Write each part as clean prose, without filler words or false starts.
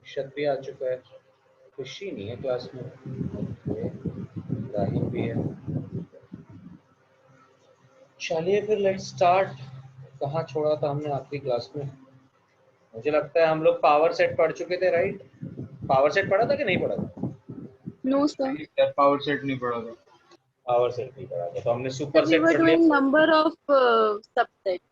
अक्षत भी आ चुका है, खुशी नहीं है क्लास में, राहिम भी है। चलिए फिर लेट्स स्टार्ट। कहाँ छोड़ा था हमने आखिरी क्लास में? मुझे लगता है हम लोग पावर सेट पढ़ चुके थे, राइट? पावर सेट पढ़ा था कि नहीं पढ़ा था? No, sir. पावर सेट नहीं पढ़ा था। पावर सेट नहीं पढ़ा था, तो हमने Sir, super we set were पढ़ doing लिया। number of subsets.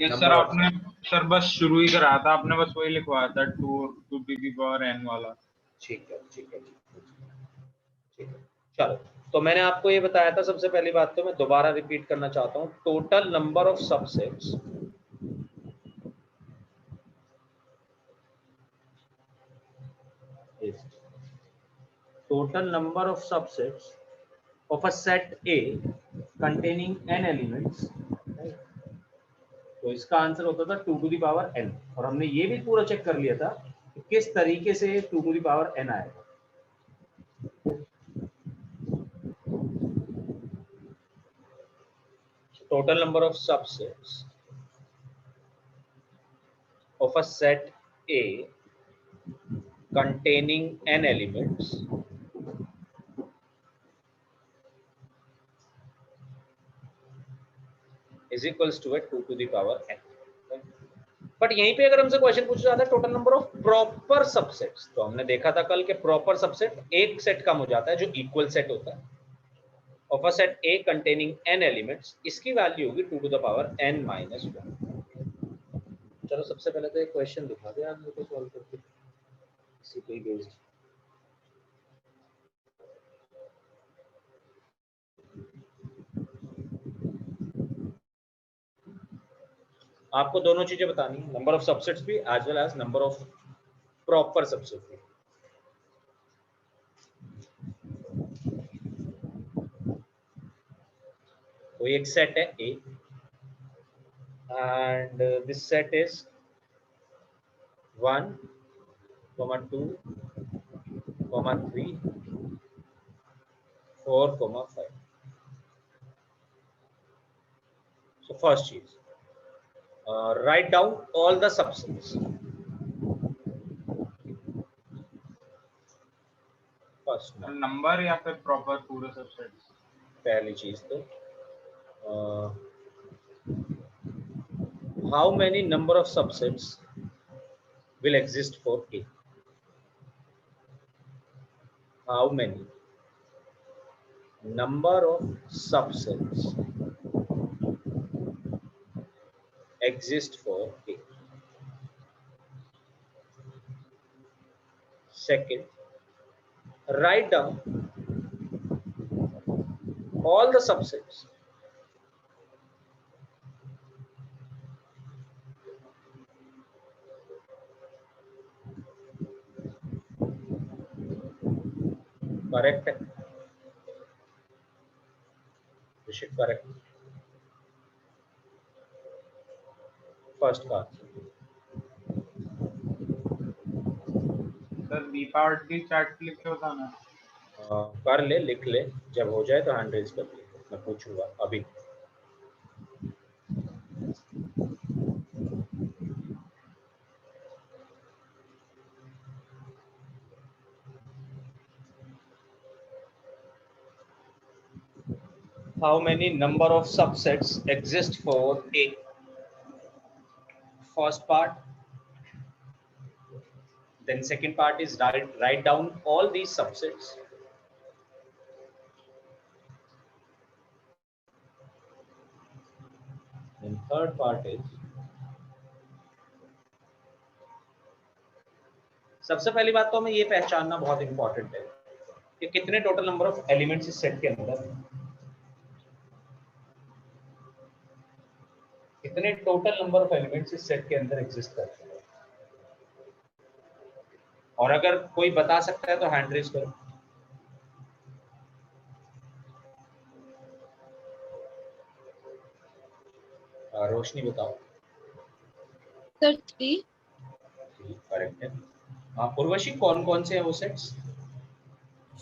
Yes Number sir, of- आपने सर बस शुरू ही कराया था, आपने बस वही लिखवाया था 2 टू दी पावर n वाला। ठीक है ठीक है ठीक है। चलो, तो मैंने आपको ये बताया था, सबसे पहली बात तो मैं दोबारा रिपीट करना चाहता हूँ, total number of subsets is total number of subsets of a set A containing n elements, तो इसका आंसर होता था 2 टू द पावर n, और हमने ये भी पूरा चेक कर लिया था कि किस तरीके से 2 टू द पावर n आएगा। Total number of subsets of a set A containing n elements is equals to a 2 to the power n। But यहीं पे अगर हमसे क्वेश्चन पूछा जाता है total number of proper subsets, तो हमने देखा था कल के प्रॉपर सबसेट एक सेट कम हो जाता है जो इक्वल सेट होता है of a set A containing n elements, इसकी वैल्यू होगी 2 to the power n minus 1। चलो सबसे पहले तो एक क्वेश्चन दिखा दे आप मेरे को सॉल्व करके, इसी पे बेस्ड। आपको दोनों चीजें बतानी है, नंबर ऑफ सबसेट्स भी as well as number of proper subset भी। तो एक सेट है A and this set is 1, 2, 3, 4, 5। So first is write down all the subsets। First number या फिर प्रॉपर पूरे सबसेट्स? पहली चीज तो how many number of subsets will exist for A? How many number of subsets exist for A? Second, write down all the subsets correct है, ऋषिक correct. First का sir B part भी chat लिख के बताना। कर ले, लिख ले, जब हो जाए तो हैंड रेज कर ले, मैं पूछूंगा अभी। How many number of subsets exist for A? First part. Then second part is write down all these subsets. Then third part is, सबसे पहली बात तो हमें ये पहचानना बहुत इंपॉर्टेंट है कि कितने टोटल नंबर ऑफ एलिमेंट्स इस सेट के अंदर हैं। कितने टोटल नंबर ऑफ एलिमेंट्स इस सेट के अंदर एग्जिस्ट करते हैं, और अगर कोई बता सकता है तो हैंड रेज करो। रोशनी बताओ। Sir, 3. करेक्ट है। उर्वशी, कौन कौन से हैं वो सेट्स?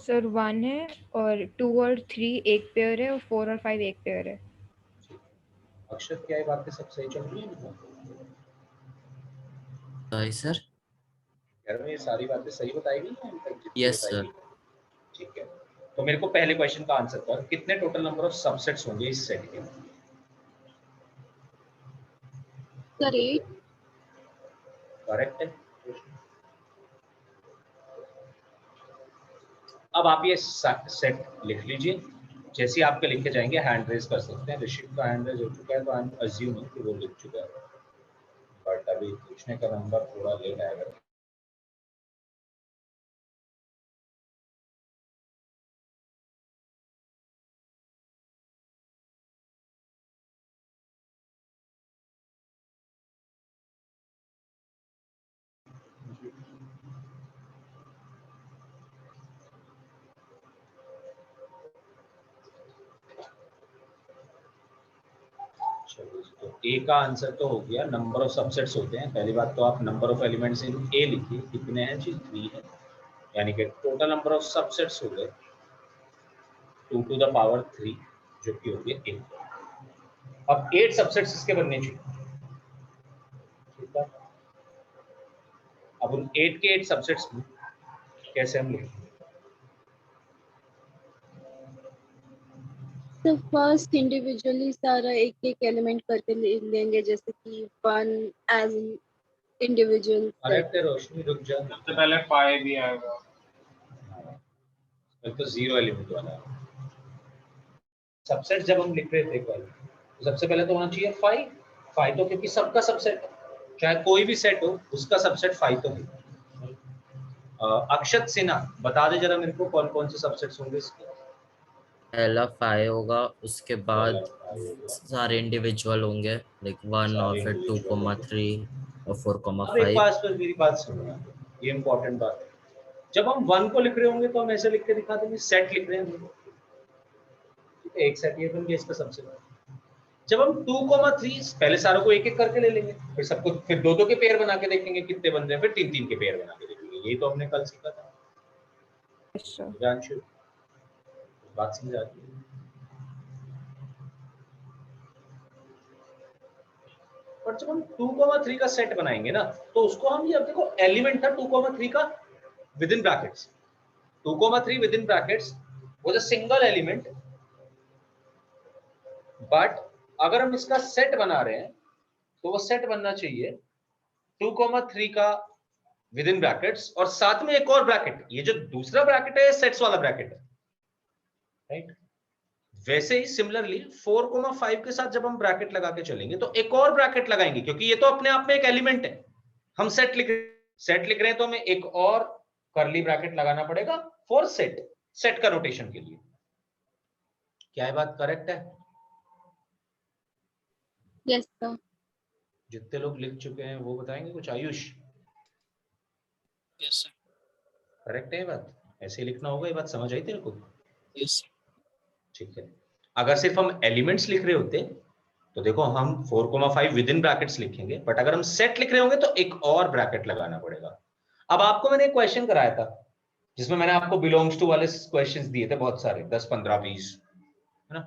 सर 1 है और 2 और 3 एक पेयर है और 4 और 5 एक पेयर है। अक्षत, क्या ये बातें सब सही चल रही है? Sorry sir. यार ये सारी बातें सही बताएगी या इनफैक्ट जितनी यस सर। बताएगी? ठीक है, तो मेरे को पहले क्वेश्चन का आंसर कर, कितने टोटल नंबर ऑफ सबसेट्स होंगे इस सेट के? सर 8। करेक्ट है। अब आप ये सेट लिख लीजिए, जैसे ही आपके लिखे जाएंगे हैंड रेज कर सकते हैं। ऋषिक का हैंड रेज हो चुका है तो आई एम अज्यूमिंग कि वो लिख चुका है, बट अभी पूछने का नंबर थोड़ा लेट आएगा। चलिए, तो ए का आंसर तो हो गया। नंबर ऑफ सबसेट्स होते हैं, पहली बात तो आप नंबर ऑफ एलिमेंट्स इन ए लिखिए, कितने हैं जी? 3 है, यानी कि टोटल नंबर ऑफ सबसेट्स हो गए 2 टू द पावर 3, जो कि हो गया 8। अब 8 सबसेट्स इसके बनने चाहिए, ठीक है? अब उन 8 के 8 सबसेट्स में कैसे हम लिखेंगे? तो फर्स्ट इंडिविजुअली सारा एक एक एलिमेंट करके ले लेंगे, जैसे कि 1 एज इंडिविजुअल सेट। करेक्ट है रोशनी, रुक जा। सबसे पहले 5 भी आएगा, तो 0 एलिमेंट वाला है। सबसेट जब हम लिख रहे थे कल, तो सबसे पहले तो होना चाहिए 5। 5 तो क्योंकि सबका सबसेट है, चाहे कोई भी सेट हो उसका सबसेट 5 तो है। अक्षत सिन्हा बता दे जरा मेरे को कौन कौन से सबसेट्स होंगे इसके? पहला 5 होगा, उसके बाद पहला 5 होगा, सारे इंडिविजुअल होंगे, लाइक 1 और सारे फिर इंडिविजुअल होंगे। 2,3 और 4, अब एक 5। बात पर मेरी बात सुनो, ये इंपॉर्टेंट बात है। जब हम 1 को लिख रहे होंगे तो हम ऐसे लिख के दिखा देंगे, सेट लिख रहे हैं, ठीक है? एक सेट ये बन गया इसका सबसेट। जब हम 2,3 पहले सारों को एक एक करके ले लेंगे, फिर सबको फिर दो दो के पेयर बना के देखेंगे कितने बन रहे हैं, फिर तीन तीन के पेयर बना के देखेंगे। यही तो हमने कल सीखा था। अच्छा जानशु, बात समझ आती है? और जब हम 2,3 का सेट बनाएंगे ना, तो उसको हम, ये अब देखो एलिमेंट था 2,3 का with in brackets, 2,3 with in brackets was a single element, but अगर हम इसका सेट बना रहे हैं तो वो सेट बनना चाहिए 2,3 का विद इन ब्रैकेट्स और साथ में एक और ब्रैकेट। ये जो दूसरा ब्रैकेट है सेट्स वाला ब्रैकेट है, राइट? वैसे ही सिमिलरली 4,5 के साथ जब हम ब्रैकेट लगा के चलेंगे तो एक और ब्रैकेट लगाएंगे, क्योंकि ये तो अपने आप में एक एलिमेंट है। हम सेट लिख रहे हैं तो हमें एक और करली ब्रैकेट लगाना पड़ेगा फॉर सेट का नोटेशन के लिए। क्या है बात करेक्ट है? Yes sir. जितने लोग लिख चुके हैं वो बताएंगे कुछ? Ayush, yes sir. करेक्ट है ये बात? ऐसे ही लिखना होगा, ये बात समझ आई तेरे को? Yes sir. ठीक है। अगर सिर्फ हम एलिमेंट्स लिख रहे होते तो देखो हम 4,5 विद इन ब्रैकेट्स लिखेंगे, बट अगर हम सेट लिख रहे होंगे तो एक और ब्रैकेट लगाना पड़ेगा। अब आपको मैंने एक क्वेश्चन कराया था जिसमें मैंने आपको बिलोंग्स टू वाले क्वेश्चंस दिए थे, बहुत सारे, 10, 15, 20, है ना?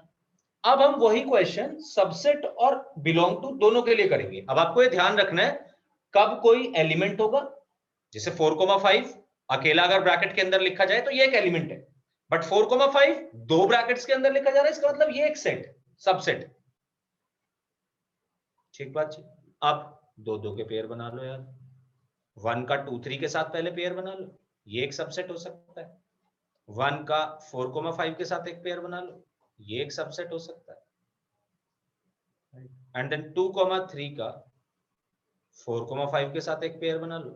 अब हम वही क्वेश्चन सबसेट और बिलोंग टू दोनों के लिए करेंगे। अब आपको ये ध्यान रखना है, कब कोई एलिमेंट होगा, जैसे 4,5 अकेला अगर ब्रैकेट के अंदर लिखा जाए तो ये एक एलिमेंट है, बट 4,5 दो ब्रैकेट्स के अंदर लिखा जा रहा है, इसका मतलब ये एक सेट, सबसेट। ठीक बात जी। अब दो दो के पेयर बना लो यार, 1 का 2, 3 के साथ पहले पेयर बना लो, ये एक सबसेट हो सकता है। 1 का 4,5 के साथ एक पेयर बना लो, ये एक सबसेट हो सकता है। एंड देन 2,3 का 4,5 के साथ एक पेयर बना लो,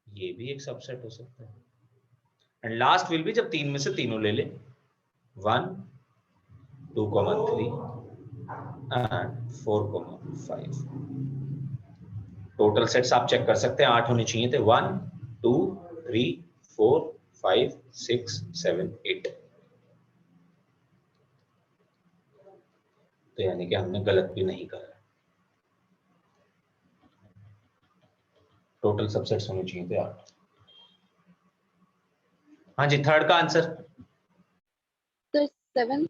ये भी एक सबसेट हो सकता है। एंड लास्ट विल बी जब तीन में से तीनों ले ले, 1, 2,3 एंड 4,5। टोटल सेट्स आप चेक कर सकते हैं, 8 होने चाहिए थे। 1, 2, 3, 4, 5, 6, 7, 8। तो यानी कि हमने गलत भी नहीं करा। टोटल सबसेट्स होने चाहिए थे 8। हाँ जी, थर्ड का आंसर? तो 7।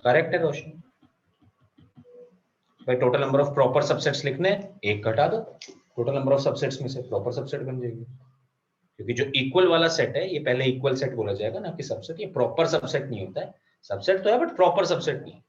करेक्ट है रोशनी, भाई total number of proper subsets लिखने हैं, एक घटा दो, टोटल नंबर ऑफ सबसेट्स में से प्रॉपर सबसेट बन जाएगी। क्योंकि जो इक्वल वाला सेट है ये पहले इक्वल सेट बोला जाएगा ना कि सबसेट, ये प्रॉपर सबसेट नहीं होता है, सबसेट तो है बट प्रॉपर सबसेट नहीं।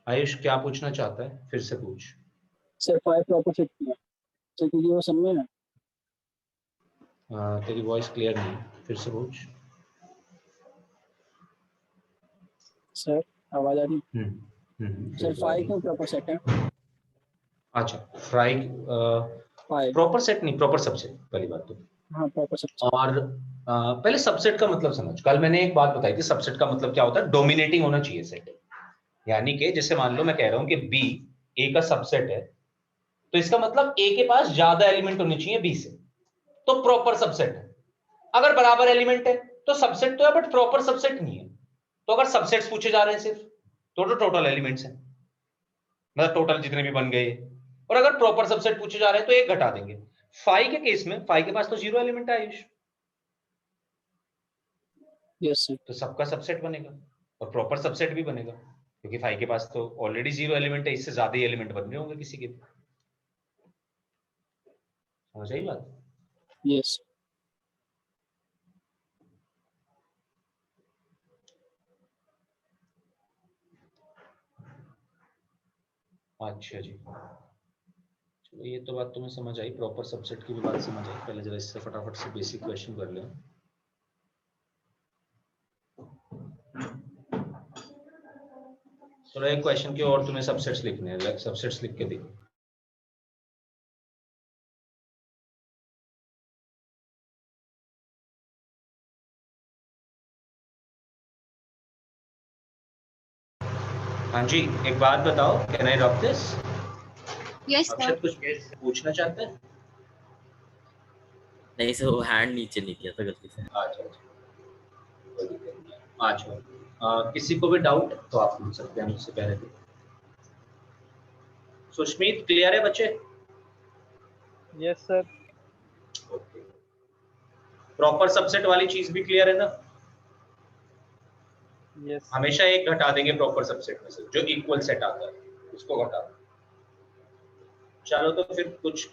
आयुष क्या पूछना चाहता है, फिर से पूछ। सर 5 प्रॉपर सेट किया सर, क्योंकि वो सब में है। तेरी वॉइस क्लियर नहीं, फिर से पूछ। सर आवाज आ रही है? सर 5 क्यों प्रॉपर सेट है? अच्छा, फ्राई 5 प्रॉपर सेट नहीं, प्रॉपर सबसेट पहली बात तो। हाँ प्रॉपर सेट। और पहले सबसेट का मतलब समझ। कल मैंने एक बात बताई थी, सबसेट का मतलब क्या होता है, डोमिनेटिंग होना चाहिए सेट। यानी कि जैसे मान लो मैं कह रहा हूं कि बी ए का सबसेट है, तो इसका मतलब ए के पास ज्यादा एलिमेंट होने चाहिए बी से, तो प्रॉपर सबसेट है। अगर बराबर एलिमेंट है तो सबसेट तो है बट प्रॉपर सबसेट नहीं है। तो अगर सबसेट्स पूछे जा रहे हैं सिर्फ तो टोटल एलिमेंट्स हैं, मतलब टोटल जितने भी बन गए। और अगर प्रॉपर सबसेट पूछे जा रहे हैं तो एक घटा देंगे। फाई के केस में फाई के पास तो 0 एलिमेंट है आयुष, यस सर। तो सबका सबसेट बनेगा और प्रॉपर सबसेट भी बनेगा, क्योंकि फाई के पास तो ऑलरेडी 0 एलिमेंट है, इससे ज्यादा ही एलिमेंट बन रहे होंगे किसी के भी। समझ आई बात? यस अच्छा जी, चलो ये तो बात तुम्हें समझ आई, प्रॉपर सबसेट की भी बात समझ आई। पहले जरा इससे फटाफट से बेसिक क्वेश्चन कर ले। चलो एक क्वेश्चन के और तुम्हें सबसेट्स लिखने हैं, सबसेट्स लिख के देखो। हाँ जी, एक बात बताओ, can I rub this? Yes अक्षर सर। कुछ पूछना चाहते हैं? नहीं सर, वो हैंड नीचे नहीं किया था गलती से। अच्छा अच्छा, किसी को भी डाउट तो आप पूछ सकते हैं मुझसे पहले। सुष्मित क्लियर है बच्चे? Yes sir. Okay, proper subset वाली चीज भी क्लियर है ना? यस। हमेशा एक घटा देंगे प्रॉपर सबसेट में से, जो इक्वल सेट आता है उसको घटा दो। चलो तो फिर कुछ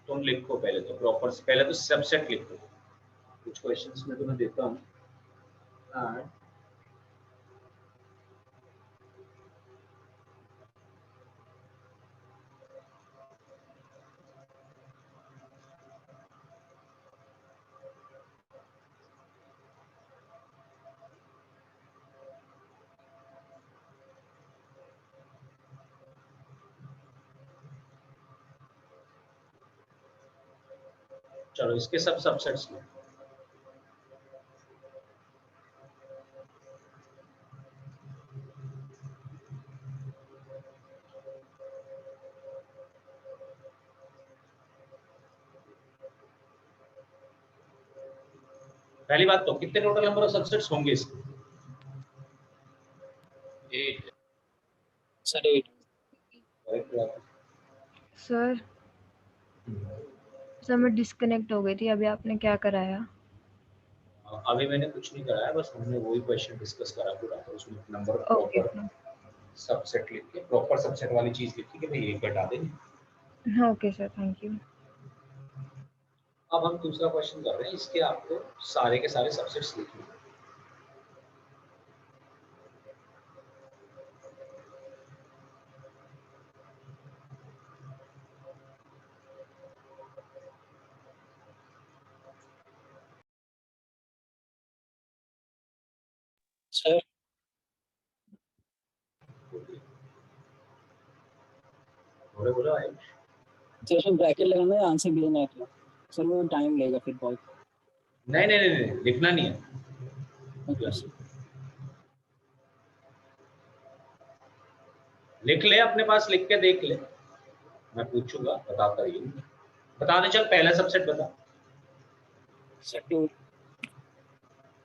तुम लिखो पहले तो, प्रॉपर पहले तो सबसेट लिखो। कुछ क्वेश्चंस में तुम्हें देता हूँ। चलो इसके सब सबसेट्स लो। पहली बात तो कितने टोटल नंबर ऑफ सबसेट्स होंगे इसके? 8। सर 8। सर सर मैं डिस्कनेक्ट हो गई थी, अभी आपने क्या कराया? अभी मैंने कुछ नहीं कराया, बस हमने वही क्वेश्चन डिस्कस करा पूरा, तो उसमें number of okay proper subset लिख के प्रॉपर सबसेट वाली चीज लिखी कि भाई एक घटा देंगे। हाँ ओके सर, थैंक यू। अब हम दूसरा क्वेश्चन कर रहे हैं, इसके आपको सारे के सारे सबसेट्स लिखने हैं। सर बोलो बोलो आयुष। सर उसमें ब्रैकेट लगाना है, आंसर गिवन है तो सर वो टाइम लेगा फिर बहुत। नहीं नहीं नहीं नहीं, लिखना नहीं है। Okay sir. लिख ले अपने पास, लिख के देख ले, मैं पूछूंगा बताता ही हूँ। बता दे, चल पहला सबसेट बता। सर 2।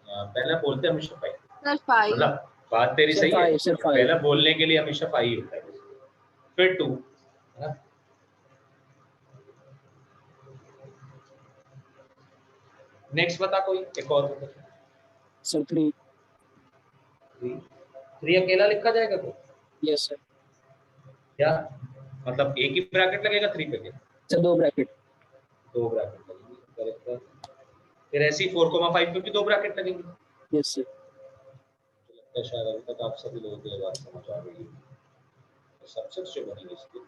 पहला बोलते हमेशा फाइव, सर 5। मतलब बात तेरी सर सही है, 5 सर 5। पहला बोलने के लिए हमेशा फाइव होता है, फिर टू, नेक्स्ट बता कोई एक और बता। सर 3। थ्री अकेला लिखा जाएगा तो यस सर। क्या मतलब एक ही ब्रैकेट लगेगा थ्री पे क्या? Sir 2 bracket. दो ब्रैकेट लगेंगे, करेक्ट है। फिर ऐसे ही 4,5 पे भी दो ब्रैकेट लगेंगे। Yes sir. लगता है शायद अभी तक आप सभी लोगों को ये बात समझ आ गई है। तो सबसेट्स जो बनेंगे इसके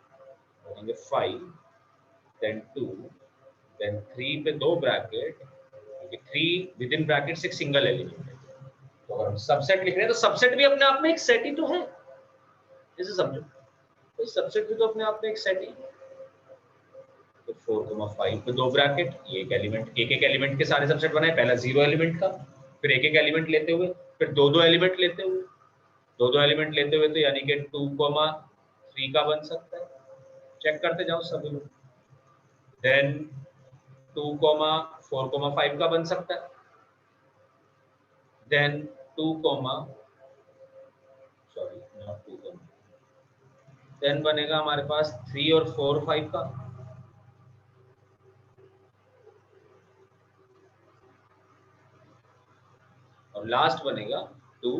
बनेंगे 5, देन 2, देन 3 पे दो ब्रैकेट, क्योंकि 3 विद इन ब्रैकेट्स एक सिंगल एलिमेंट है। तो अगर हम सबसेट लिख रहे हैं तो सबसेट भी अपने आप में एक सेट ही तो है, इसे समझो। तो सबसेट भी तो अपने आप में एक सेट ही है। तो 4,5 पे दो ब्रैकेट, ये एक एलिमेंट, एक एक एलिमेंट के सारे सबसेट बनाए, पहला 0 एलिमेंट का, फिर एक एक एलिमेंट लेते हुए, फिर दो दो एलिमेंट लेते हुए, दो दो एलिमेंट लेते हुए, तो यानी कि 2,3 का बन सकता है। चेक करते जाओ सभी लोग। देन 2,4,5 का बन सकता है। देन 2, सॉरी नॉट 2, देन बनेगा हमारे पास 3 और 4, 5 का। और लास्ट बनेगा 2,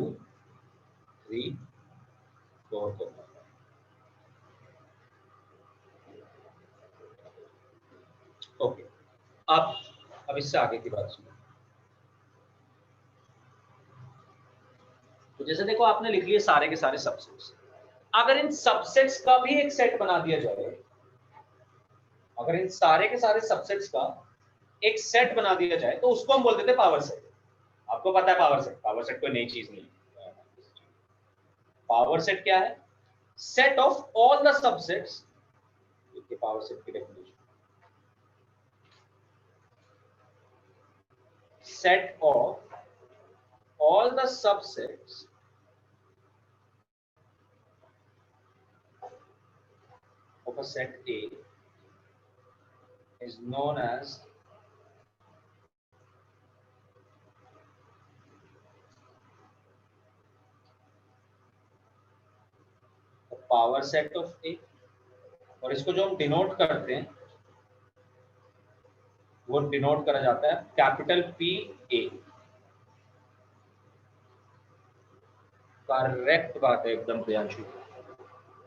3, 4 को। ओके, अब इससे आगे की बात सुनो। तो जैसे देखो आपने लिख लिए सारे के सारे सबसेट्स। अगर इन सबसेट्स का भी एक सेट बना दिया जाए, अगर इन सारे के सारे सबसेट्स का एक सेट बना दिया जाए तो उसको हम बोल देते हैं पावर सेट। आपको पता है पावर सेट, पावर सेट कोई नई चीज नहीं है। पावर सेट क्या है? Set of all the subsets. देखिए पावर सेट की definition, set of all the subsets of a set A is known as the power set of A। और इसको जो हम डिनोट करते हैं वो डिनोट करा जाता है कैपिटल P A। करेक्ट बात है एकदम प्रियांशु,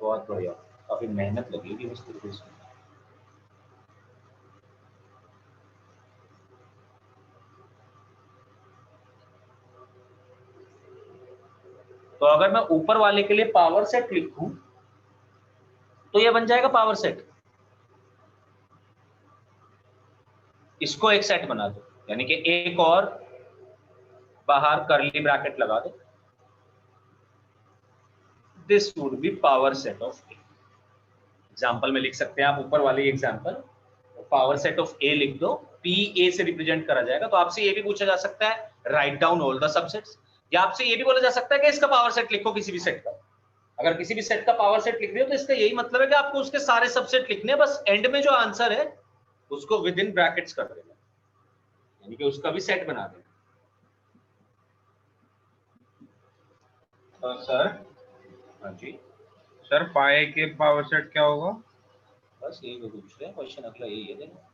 बहुत बढ़िया, काफी मेहनत लगेगी इस तरीके से। तो अगर मैं ऊपर वाले के लिए पावर सेट लिखूं तो ये बन जाएगा पावर सेट। इसको एक सेट बना दो, यानी कि एक और बाहर करली ब्रैकेट लगा दो, this would be power set of A. Example में लिख सकते हैं आप ऊपर वाली एग्जांपल, पावर सेट ऑफ ए लिख दो, पी ए से रिप्रेजेंट करा जाएगा। तो आपसे ये भी पूछा जा सकता है write down all the subsets, या आपसे ये भी बोला जा सकता है कि इसका पावर सेट लिखो किसी भी सेट का। अगर किसी भी सेट का पावर सेट लिख रहे हो तो इसका यही मतलब है कि आपको उसके सारे सबसेट लिखने हैं, बस एंड में जो आंसर है उसको विद इन ब्रैकेट्स कर देना, यानी कि उसका भी सेट बना देना। तो सर, हाँ जी, सर पाई के पावर सेट क्या होगा? बस यही वो पूछ रहे हैं, क्वेश्चन अगला यही है। देखो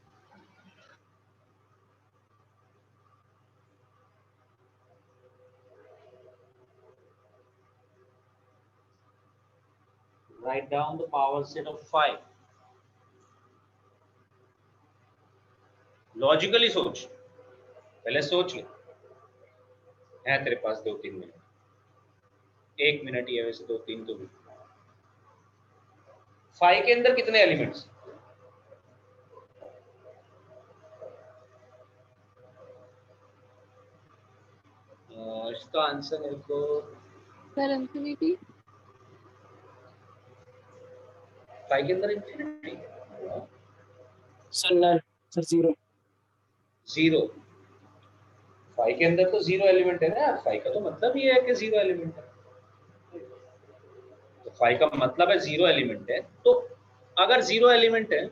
write down the power set of 5। Logically सोच, पहले सोच ले, है तेरे पास 2-3 मिनट, 1 मिनट ही है वैसे, 2-3 तो भी। 5 के अंदर कितने एलिमेंट्स? इसका आंसर मेरे को सर इंफिनिटी। फाइव के अंदर infinity sir null. Sir zero. Zero. Five के अंदर तो जीरो एलिमेंट है ना यार, फाइव का तो मतलब ये है कि जीरो एलिमेंट है, तो फाइव का मतलब है जीरो एलिमेंट है। तो अगर जीरो एलिमेंट है,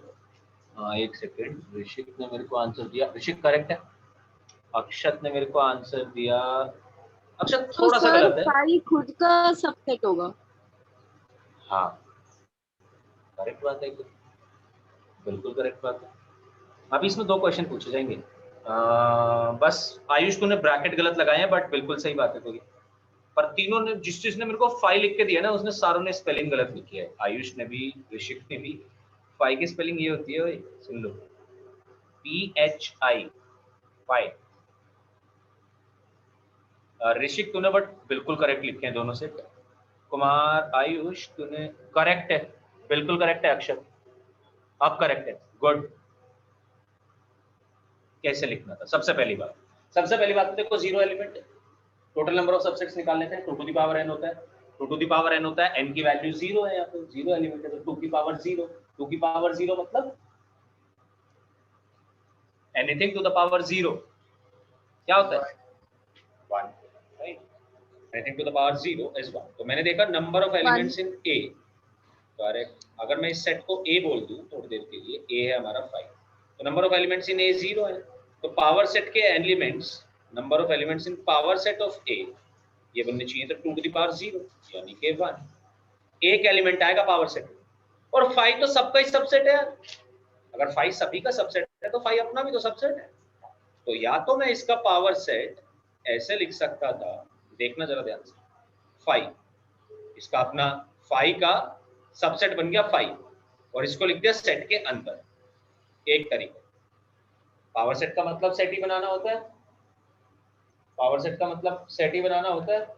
हाँ एक सेकेंड, ऋषिक ने मेरे को आंसर दिया, ऋषिक करेक्ट है। अक्षत ने मेरे को आंसर दिया, अक्षत तो थोड़ा सा सर गलत है। फाइव खुद का सबसेट होगा। हाँ करेक्ट बात है, बिल्कुल करेक्ट बात है। अभी इसमें दो क्वेश्चन पूछे जाएंगे। बस आयुष तूने ब्रैकेट गलत लगाए हैं, बट बिल्कुल सही बात है तेरी। पर तीनों ने, जिस चीज ने मेरे को फाइव लिख के दिया ना, उसने सारों ने स्पेलिंग गलत लिखी है। आयुष ने भी, ऋषिक ने भी। फाइव की स्पेलिंग ये होती है, ओए सुन लो, PHI, फाइव। ऋषिक तूने बट बिल्कुल करेक्ट लिखे हैं दोनों से। कुमार, आयुष तूने करेक्ट है, बिल्कुल करेक्ट है। अक्षर अब करेक्ट है, गुड। कैसे लिखना था सबसे पहली बात, सबसे पहली बात तो देखो जीरो एलिमेंट है, टोटल नंबर ऑफ सबसेट्स निकालने थे, 2 टू द पावर n होता है, 2 टू द पावर n होता है, n की वैल्यू जीरो है, यहाँ पे जीरो एलिमेंट है, तो 2 की पावर जीरो, 2 की पावर जीरो मतलब anything to the power zero क्या होता है, 1, right. Anything to the power zero is 1। तो मैंने देखा number of elements in A, correct. अगर मैं इस सेट को A बोल दूं थोड़ी देर के लिए, A है हमारा 5, तो number of elements in A zero है, तो पावर सेट के elements, number of elements in power set of A ये बनने चाहिए, तो 2 टू द पावर जीरो यानी कि 1, एक एलिमेंट आएगा पावर सेट में। और 5 तो सबका ही सबसेट है, अगर 5 सभी का सबसेट है तो 5 अपना भी तो सबसेट है। तो या तो मैं इसका पावर सेट ऐसे लिख सकता था, देखना जरा ध्यान से, 5 इसका अपना 5 का सबसेट बन गया 5, और इसको लिख दिया सेट के अंदर। एक तरीका, पावर सेट का मतलब सेट ही बनाना होता है, पावर सेट का मतलब सेट ही बनाना होता है।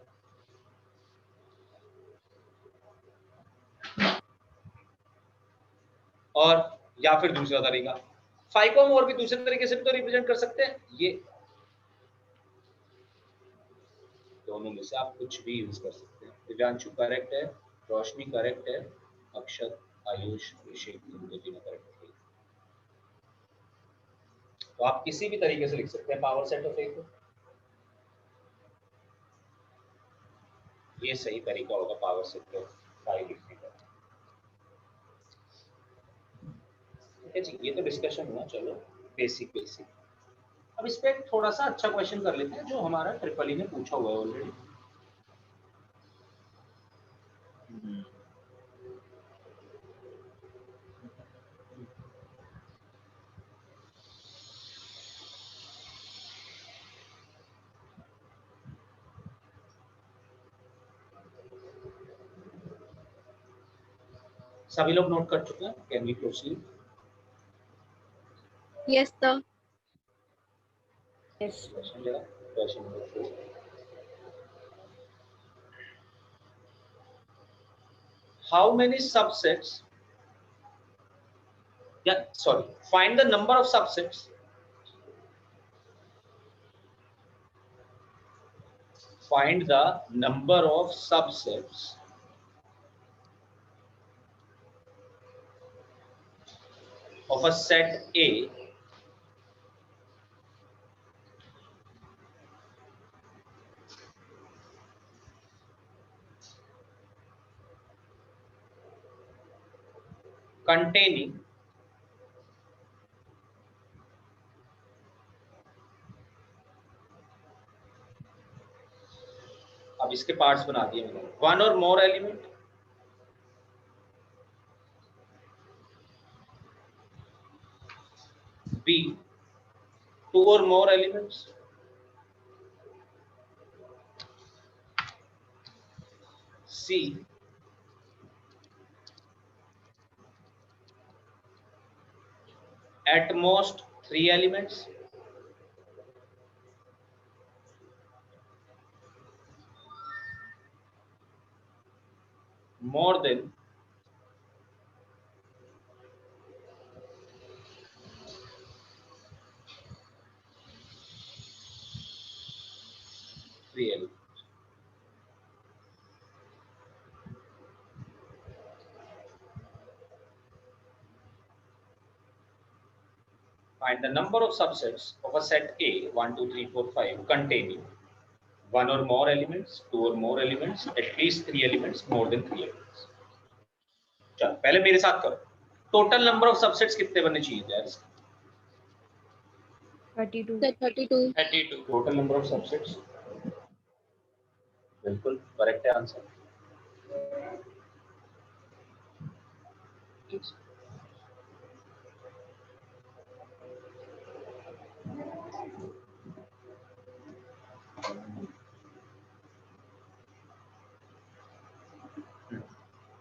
और या फिर दूसरा तरीका, 5 को हम और भी दूसरे तरीके से भी तो रिप्रेजेंट कर सकते हैं, ये दोनों में से आप कुछ भी यूज कर सकते हैं। दिव्यांशु करेक्ट है, रोशनी करेक्ट है, अक्षत, आयुष, ऋषिक तीनों करेक्ट है। तो आप किसी भी तरीके से लिख सकते हैं पावर सेट ऑफ ए को, ये सही तरीका होगा पावर सेट ऑफ 5 लिखने का। ठीक है जी, ये तो डिस्कशन हुआ, चलो बेसिक बेसिक। अब इस पे थोड़ा सा अच्छा क्वेश्चन कर लेते हैं जो हमारा ट्रिपल ई ने पूछा हुआ है ऑलरेडी। सभी लोग नोट कर चुके हैं, can we proceed? Yes sir. Yes. How many subsets? Yeah, sorry. Find the number of subsets. Find the number of subsets of a set A containing अब इसके पार्ट्स बना दिए मैंने, 1 or more element, B 2 or more elements, C at most 3 elements, more than 3 find the number of subsets of a set A 1 2 3 4 5 containing one or more elements, two or more elements, at least three elements, more than three elements. चल पहले मेरे साथ करो, total number of subsets कितने बनने चाहिए यार? 32. Sir, 32. 32 total number of subsets, बिल्कुल करेक्ट है आंसर।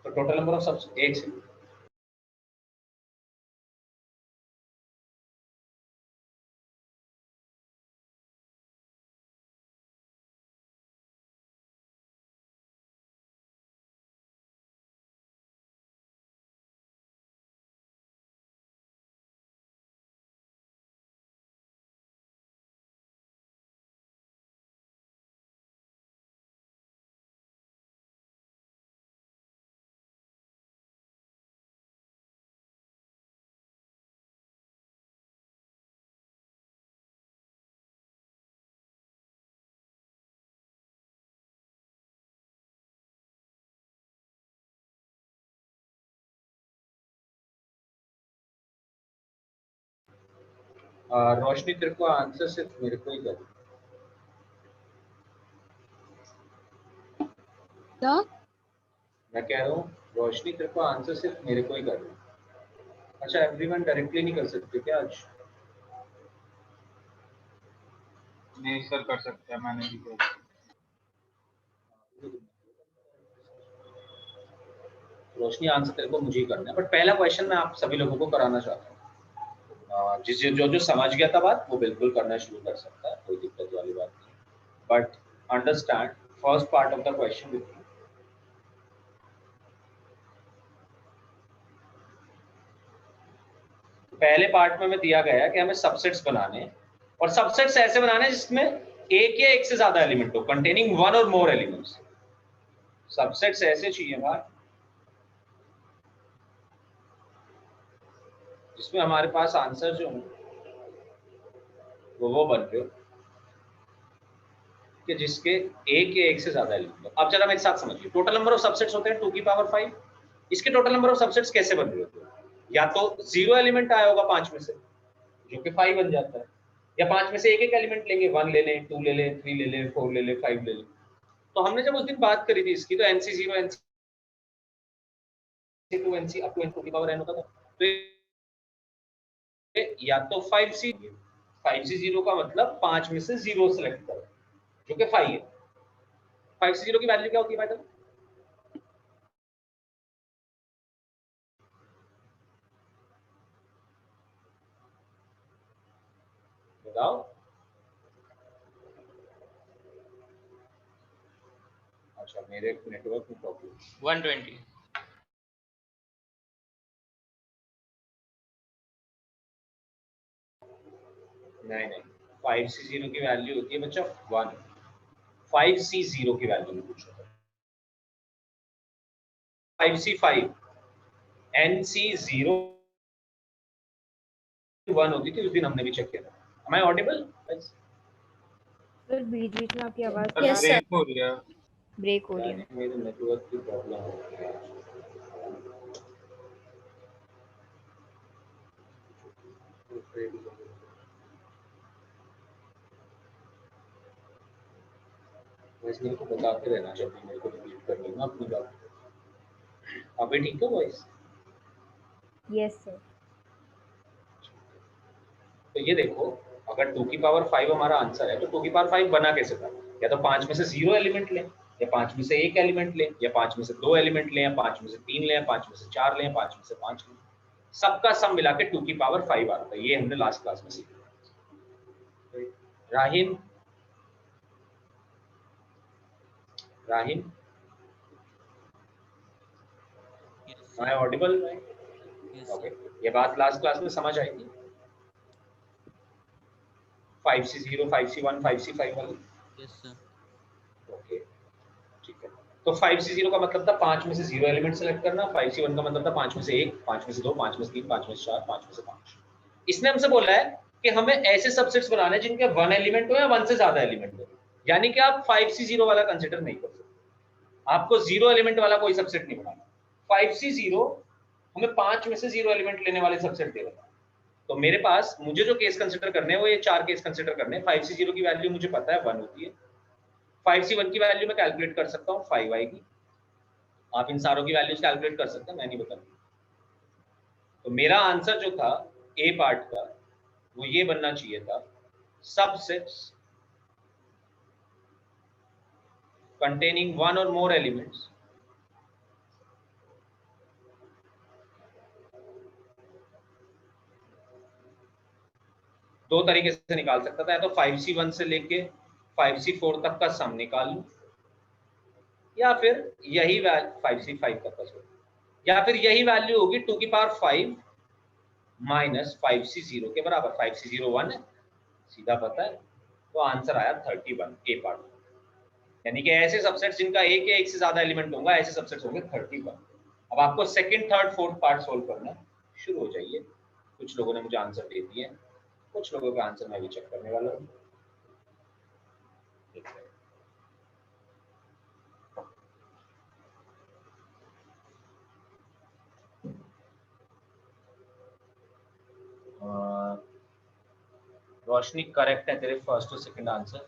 तो टोटल नंबर ऑफ सबसेट एक से रोशनी तेरे को आंसर सिर्फ मेरे को ही कर। क्या? मैं कह रहा हूँ रोशनी तेरे को आंसर सिर्फ मेरे को ही कर। अच्छा एवरीवन डायरेक्टली नहीं कर सकते क्या आज? नहीं सर कर सकते हैं, मैंने भी किया। रोशनी आंसर तेरे को मुझे ही करना है, बट पहला क्वेश्चन मैं आप सभी लोगों को कराना चाहता हूँ। जिस जो समझ गया था बात वो बिल्कुल करना शुरू कर सकता है, कोई दिक्कत वाली बात नहीं, but understand first part of the question with me. पहले पार्ट में हमें दिया गया है कि हमें सबसेट्स बनाने, और सबसेट्स ऐसे बनाने जिसमें एक या एक से ज्यादा एलिमेंट हो, कंटेनिंग वन और मोर एलिमेंट्स। सबसेट्स ऐसे चाहिए भाई जिसमें हमारे पास आंसर जो हो वो बन रहे हो कि जिसके एक या एक से ज्यादा एलिमेंट। अब जरा मेरे साथ समझिए, टोटल नंबर ऑफ सबसेट्स होते हैं 2 की पावर 5। इसके टोटल नंबर ऑफ सबसेट्स कैसे बन रहे होते हैं? या तो 0 एलिमेंट आया होगा 5 में से जो कि 5 बन जाता है, या 5 में से एक एक एलिमेंट लेंगे, 1 ले लें, 2 ले लें, 3 ले लें, 4 ले लें, 5 ले लें। तो हमने जब उस दिन बात करी थी इसकी, तो NC0 NC2 NC up to की पावर n होता था। तो या तो 5C0 का मतलब 5 में से 0 सेलेक्ट करो जो कि 5 है। 5C0 की वैल्यू क्या होती है भाई? बताओ। अच्छा मेरे नेटवर्क में प्रॉब्लम। 120। नहीं 5C0 की वैल्यू होती है बच्चा 1। 5C0 की वैल्यू में पूछो, 5C5 NC0 1 होती थी, उस दिन हमने भी चेक किया था। Am I audible? सर बीच में आपकी आवाज Yes, sir. ब्रेक हो रही है। ब्रेक हो रही है। मेरे नेटवर्क की प्रॉब्लम हो रही है। वैसे को बताते रहना जब भी मेरे को रिपीट करनी है अपनी बात। अभी ठीक है वॉइस? Yes sir. तो ये देखो, अगर 2 की पावर 5 हमारा आंसर है तो 2 की पावर 5 बना कैसे था? या तो 5 में से 0 एलिमेंट लें, या 5 में से 1 एलिमेंट लें, या 5 में से 2 एलिमेंट लें, या 5 में से 3 लें, या 5 में से 4 लें, 5 में से 5 लें। सबका सम मिला के 2 की पावर 5 आता है। ये हमने लास्ट क्लास में सीखा। राहिन Am I audible? Okay. ये बात लास्ट क्लास में समझ आई थी? 5C0, 5C1, 5C5 वाली? Yes sir. ओके ठीक है। तो 5C0 का मतलब था 5 में से 0 एलिमेंट सेलेक्ट करना, 5C1 का मतलब था 5 में से 1, 5 में से 2, 5 में से 3, 5 में से 4, 5 में से 5। इसने हमसे बोला है कि हमें ऐसे सबसेट्स बनाने हैं जिनके 1 एलिमेंट हो या 1 से ज्यादा एलिमेंट हो, यानी कि आप 5C0 वाला कंसिडर नहीं कर सकते, आपको 0 एलिमेंट वाला कोई सबसेट नहीं बनाना। 5C0 हमें 5 में से 0 एलिमेंट लेने वाले सबसेट दे रहा है। तो मेरे पास मुझे जो केस कंसिडर करने हैं वो ये 4 केस कंसिडर करने हैं। 5C0 की वैल्यू मुझे पता है 1 होती है, 5C1 की वैल्यू मैं कैलकुलेट कर सकता हूँ 5 आएगी। आप इन सारों की वैल्यूज कैलकुलेट कर सकते हैं, मैं नहीं बता। तो मेरा आंसर जो था ए पार्ट का वो ये बनना चाहिए था, subsets containing 1 or more elements दो तरीके से निकाल सकता था, या तो 5C1 से लेके 5C4 तक का सम निकाल लूं, या फिर यही 5C5 तक का सम, या फिर यही वैल्यू होगी 2 की पावर 5 माइनस 5C0 के बराबर। 5C0 1 है, सीधा पता है, तो आंसर आया 31 ए पार्ट। यानी कि ऐसे सबसेट्स जिनका एक या एक से ज्यादा एलिमेंट होगा, ऐसे सबसेट्स होंगे 31। अब आपको second, third, fourth part solve करना शुरू हो जाइए। कुछ लोगों ने मुझे आंसर दे दिए हैं, कुछ लोगों का आंसर मैं भी चेक करने वाला हूँ। रोशनी करेक्ट है तेरे फर्स्ट और सेकंड आंसर,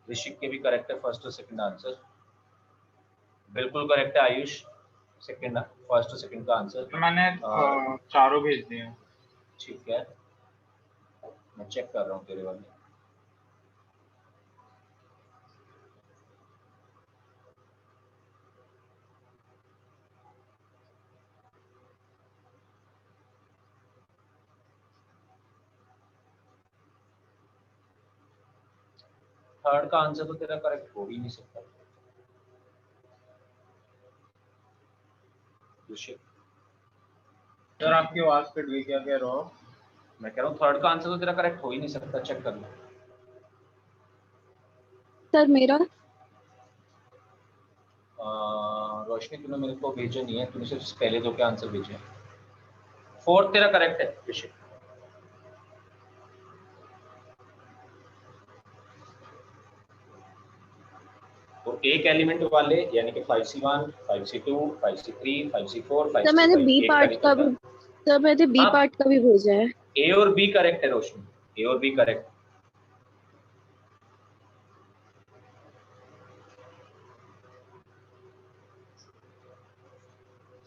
ऋषिक के भी करेक्ट है फर्स्ट और सेकंड आंसर, बिल्कुल करेक्ट है आयुष, सेकंड फर्स्ट और सेकंड का आंसर। तो मैंने चारों भेज दिए। ठीक है, मैं चेक कर रहा हूँ तेरे वाले। थर्ड का आंसर तो तेरा करेक्ट हो ही नहीं सकता। सर आपकी आवाज कट गई, क्या कह रहे हो? मैं कह रहा हूँ थर्ड का आंसर तो तेरा करेक्ट हो ही नहीं सकता, चेक कर लो। सर मेरा रोशनी तूने मेरे को भेजा नहीं है, तूने सिर्फ पहले दो के आंसर भेजे हैं। फोर्थ तेरा करेक्ट है ऋषिक। तो एक एलिमेंट वाले यानी कि 5C1, 5C2, 5C3, 5C4, 5C5 sir मैंने बी पार्ट का भी, सर मैंने बी पार्ट का भी भेजा है। ए और बी करेक्ट है रोशनी, ए और बी करेक्ट।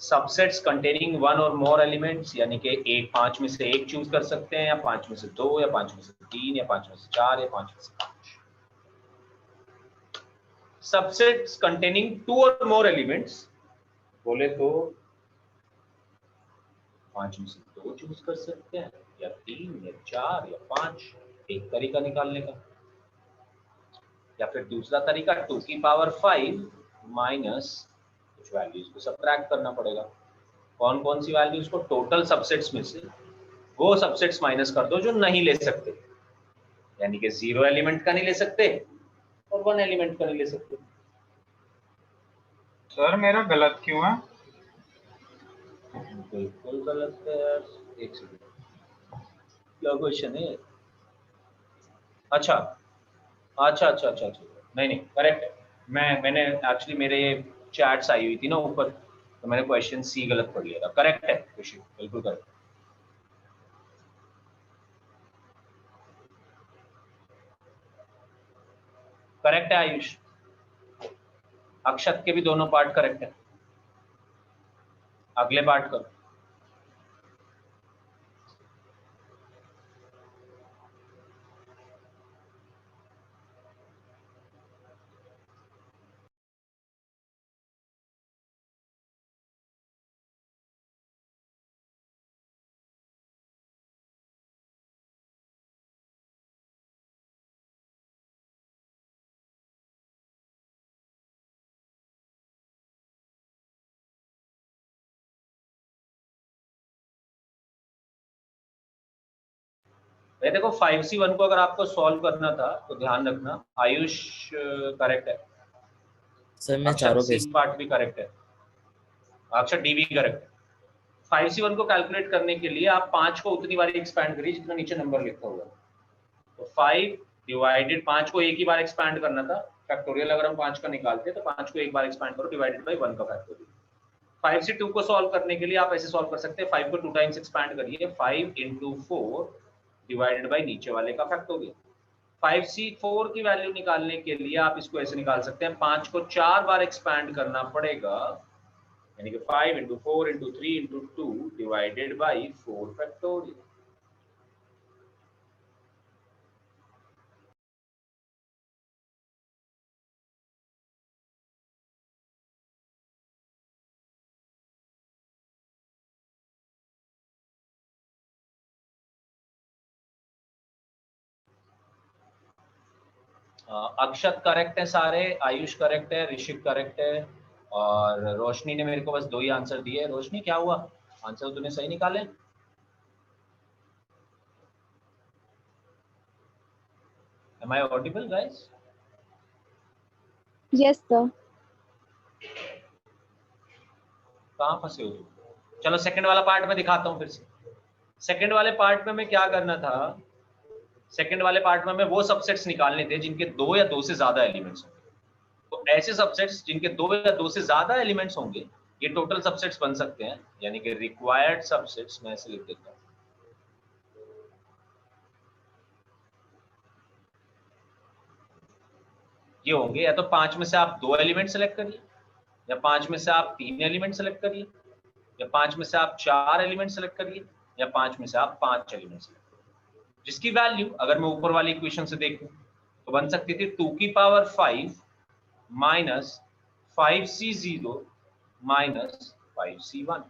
सबसेट्स कंटेनिंग 1 और मोर एलिमेंट्स, यानी कि एक 5 में से एक चूज कर सकते हैं, या 5 में से 2, या 5 में से 3, या 5 में से 4, या 5 में से 5। सबसेट्स कंटेनिंग 2 और मोर एलिमेंट्स बोले तो 5 में से 2 चूज कर सकते हैं, या 3, या 4, या 5। एक तरीका निकालने का, या फिर दूसरा तरीका 2 की पावर 5 माइनस कुछ वैल्यूज को सब्ट्रैक्ट करना पड़ेगा। कौन कौन सी वैल्यूज को? टोटल सबसेट्स में से वो सबसेट्स माइनस कर दो जो नहीं ले सकते, यानी कि 0 एलिमेंट का नहीं ले सकते और 1 एलिमेंट का नहीं ले सकते। सर मेरा गलत क्यों है? बिल्कुल गलत है यार, एक सेकंड, क्या क्वेश्चन है? अच्छा अच्छा अच्छा अच्छा अच्छा, नहीं नहीं करेक्ट है। मैंने एक्चुअली मेरे चैट्स आई हुई थी ना ऊपर, तो मैंने क्वेश्चन सी गलत पढ़ लिया था। करेक्ट है ऋषि, बिल्कुल करेक्ट। करेक्ट है आयुष, अक्षत के भी दोनों पार्ट करेक्ट है। अगले पार्ट करो। देखो 5C1 को अगर आपको सॉल्व करना था तो ध्यान रखना आयुष करेक्ट है, सर मैं चारों भेज, पार्ट भी करेक्ट है, अक्षर डी भी करेक्ट है। 5C1 को कैलकुलेट करने के लिए आप 5 को उतनी बार एक्सपैंड करिए जितना नीचे नंबर लिखा हुआ है। तो 5 डिवाइडेड 5 को एक ही बार एक्सपैंड करना था, फैक्टोरियल अगर हम 5 का निकालते हैं तो 5 को एक बार एक्सपैंड करो डिवाइडेड बाय 1 का फैक्टोरियल। 5 से 2 को सॉल्व करने के लिए आप ऐसे सॉल्व कर सकते हैं, 5 को 2 टाइम्स एक्सपैंड करिए, 5 × 4 डिवाइडेड बाय नीचे वाले का फैक्टोरियल। 5C4 की वैल्यू निकालने के लिए आप इसको ऐसे निकाल सकते हैं, 5 को 4 बार एक्सपैंड करना पड़ेगा, यानी कि 5 × 4 × 3 × 2 divided by 4 factorial. Akshat correct है सारे, आयुष करेक्ट है, ऋषिक करेक्ट है, और रोशनी ने मेरे को बस 2 ही आंसर दिए। रोशनी क्या हुआ, आंसर तूने सही निकाले? Am I audible guys? Yes, sir. कहाँ फंसे हो तुम? चलो सेकंड वाला पार्ट में दिखाता हूँ फिर से। सेकंड वाले पार्ट में मैं क्या करना था, सेकंड वाले पार्ट में मैं वो सबसेट्स निकालने थे जिनके 2 या 2 से ज्यादा एलिमेंट्स होंगे। तो ऐसे सबसेट्स जिनके 2 या 2 से ज्यादा एलिमेंट्स होंगे ये टोटल सबसेट्स बन सकते हैं, यानी कि रिक्वायर्ड सबसेट्स मैं ऐसे लिख देता हूँ। ये होंगे या तो 5 में से आप 2 एलिमेंट सेलेक्ट करिए, या 5 में से आप 3 एलिमेंट सेलेक्ट करिए, या 5 में से आप 4 एलिमेंट सेलेक्ट करिए, या 5 में से आप 5 एलिमेंट सेलेक्ट करिए, जिसकी वैल्यू अगर मैं ऊपर वाली इक्वेशन से देखूं तो बन सकती थी 2⁵ minus 5C0 minus 5C1।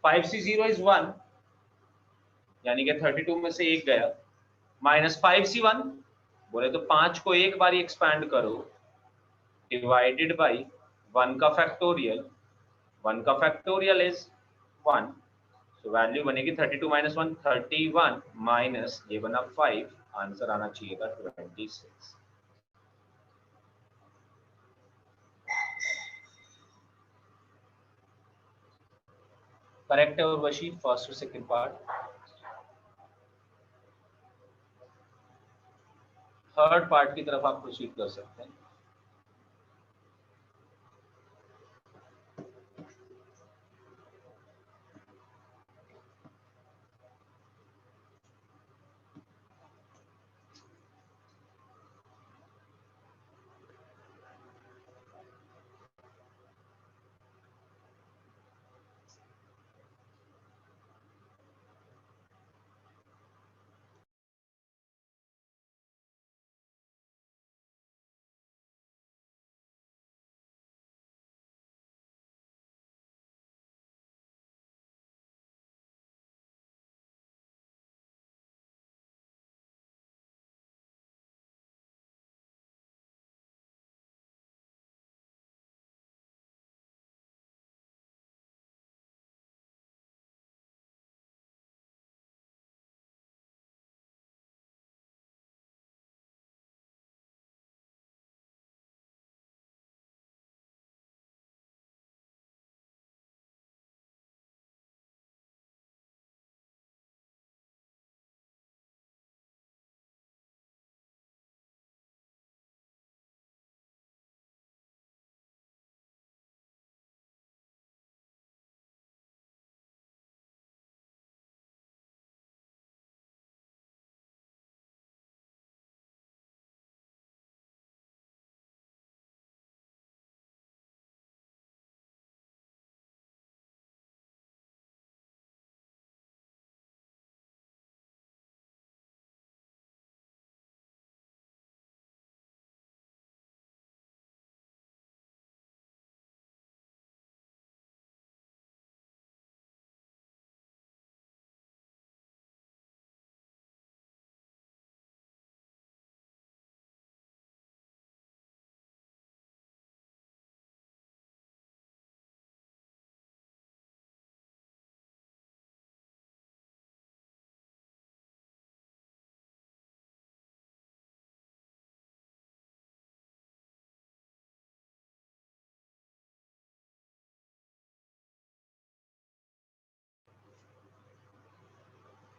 5C0 is 1, यानी कि 32 में से 1 गया, माइनस 5C1 बोले तो 5 को एक बार एक्सपैंड करो डिवाइडेड बाय 1 का फैक्टोरियल। 1 का फैक्टोरियल इज 1, तो वैल्यू बनेगी 32 माइनस 1 31 माइनस ये बना 5, आंसर आना चाहिए था 26। करेक्ट है उर्वशी, फर्स्ट और सेकंड पार्ट। थर्ड पार्ट की तरफ आप प्रोसीड कर सकते हैं।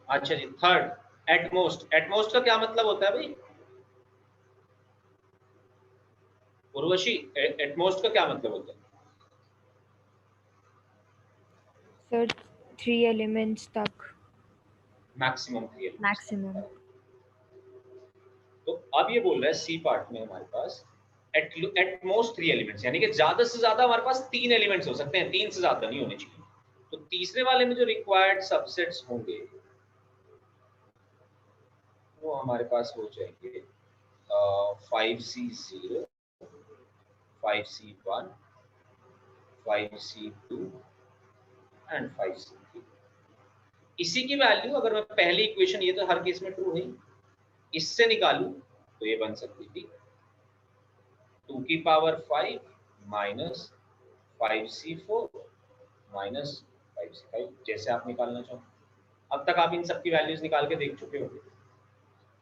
अच्छा जी, थर्ड एटमोस्ट। एटमोस्ट का क्या मतलब होता है भाई उर्वशी? एटमोस्ट का क्या मतलब होता है? सर 3 एलिमेंट्स तक मैक्सिमम 3 एलिमेंट्स। मैक्सिमम। तो अब ये बोल रहा है सी पार्ट में हमारे पास एट मोस्ट 3 एलिमेंट्स, यानी कि ज्यादा से ज्यादा हमारे पास 3 एलिमेंट्स हो सकते हैं, 3 से ज्यादा नहीं होने चाहिए। तो तीसरे वाले में जो रिक्वायर्ड सबसेट्स होंगे वो हमारे पास हो जाएंगे 5C0, 5C1, 5C2 and 5C3। इसी की वैल्यू अगर मैं पहली इक्वेशन, ये तो हर केस में ट्रू है, इससे निकालूं तो ये बन सकती थी 2 की power 5 minus 5C4 minus 5C5, जैसे आप निकालना चाहो। अब तक आप इन सब की वैल्यूज निकाल के देख चुके होंगे।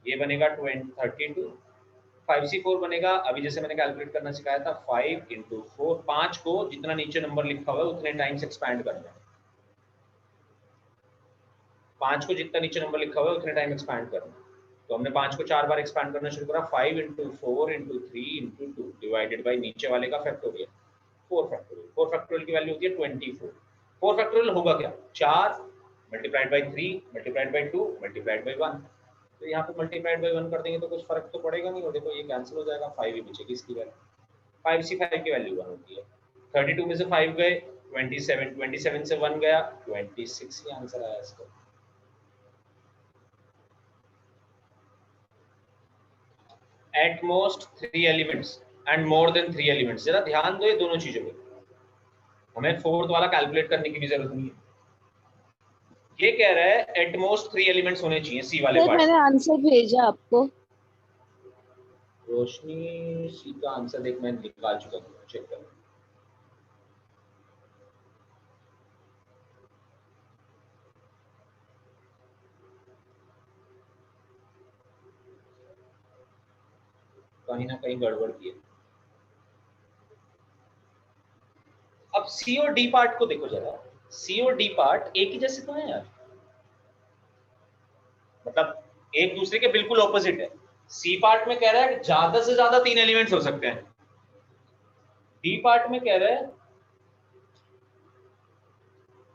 ये बनेगा 32, 5C4 बनेगा, अभी जैसे मैंने कैलकुलेट करना सिखाया था 5 इंटू 4, 5 को जितना नीचे नंबर लिखा हुआ है उतने टाइम्स एक्सपैंड करना है। 5 को जितना नीचे नंबर लिखा हुआ है उतने टाइम एक्सपैंड करना है। तो हमने 5 को 4 बार एक्सपैंड करना शुरू करा, 5 into 4 into 3 into 2 divided by नीचे वाले का फैक्टोरियल 4 फैक्टोरियल। 4 फैक्टोरियल की वैल्यू होती है 24। 4 फैक्टोरियल होगा क्या? 4 multiplied by 3 multiplied by 2 multiplied by 1। तो यहाँ पे मल्टीप्लाइड बाई 1 कर देंगे तो कुछ फर्क तो पड़ेगा नहीं, और देखो ये कैंसिल हो जाएगा, 5 ही बचेगी इसकी वैल्यू। 5C5 की वैल्यू 1 होती है। 32 में से 5 गए 27, 27 से 1 गया 26, ये आंसर आया इसका। At most 3 elements and more than 3 elements। जरा ध्यान दो ये दोनों चीजों पे, हमें फोर्थ वाला कैलकुलेट करने की भी जरूरत नहीं है। ये कह रहा है एट मोस्ट 3 एलिमेंट्स होने चाहिए सी वाले सर पार्ट। मैंने आंसर भेजा आपको। रोशनी सी का आंसर देख मैं निकाल चुका हूँ, चेक कर। कहीं ना कहीं गड़बड़ की है। अब सी और डी पार्ट को देखो जरा, सी और डी पार्ट एक ही जैसे तो है यार, मतलब एक दूसरे के बिल्कुल ऑपोजिट है। सी पार्ट में कह रहा है ज्यादा से ज्यादा 3 एलिमेंट्स हो सकते हैं, डी पार्ट में कह रहा है,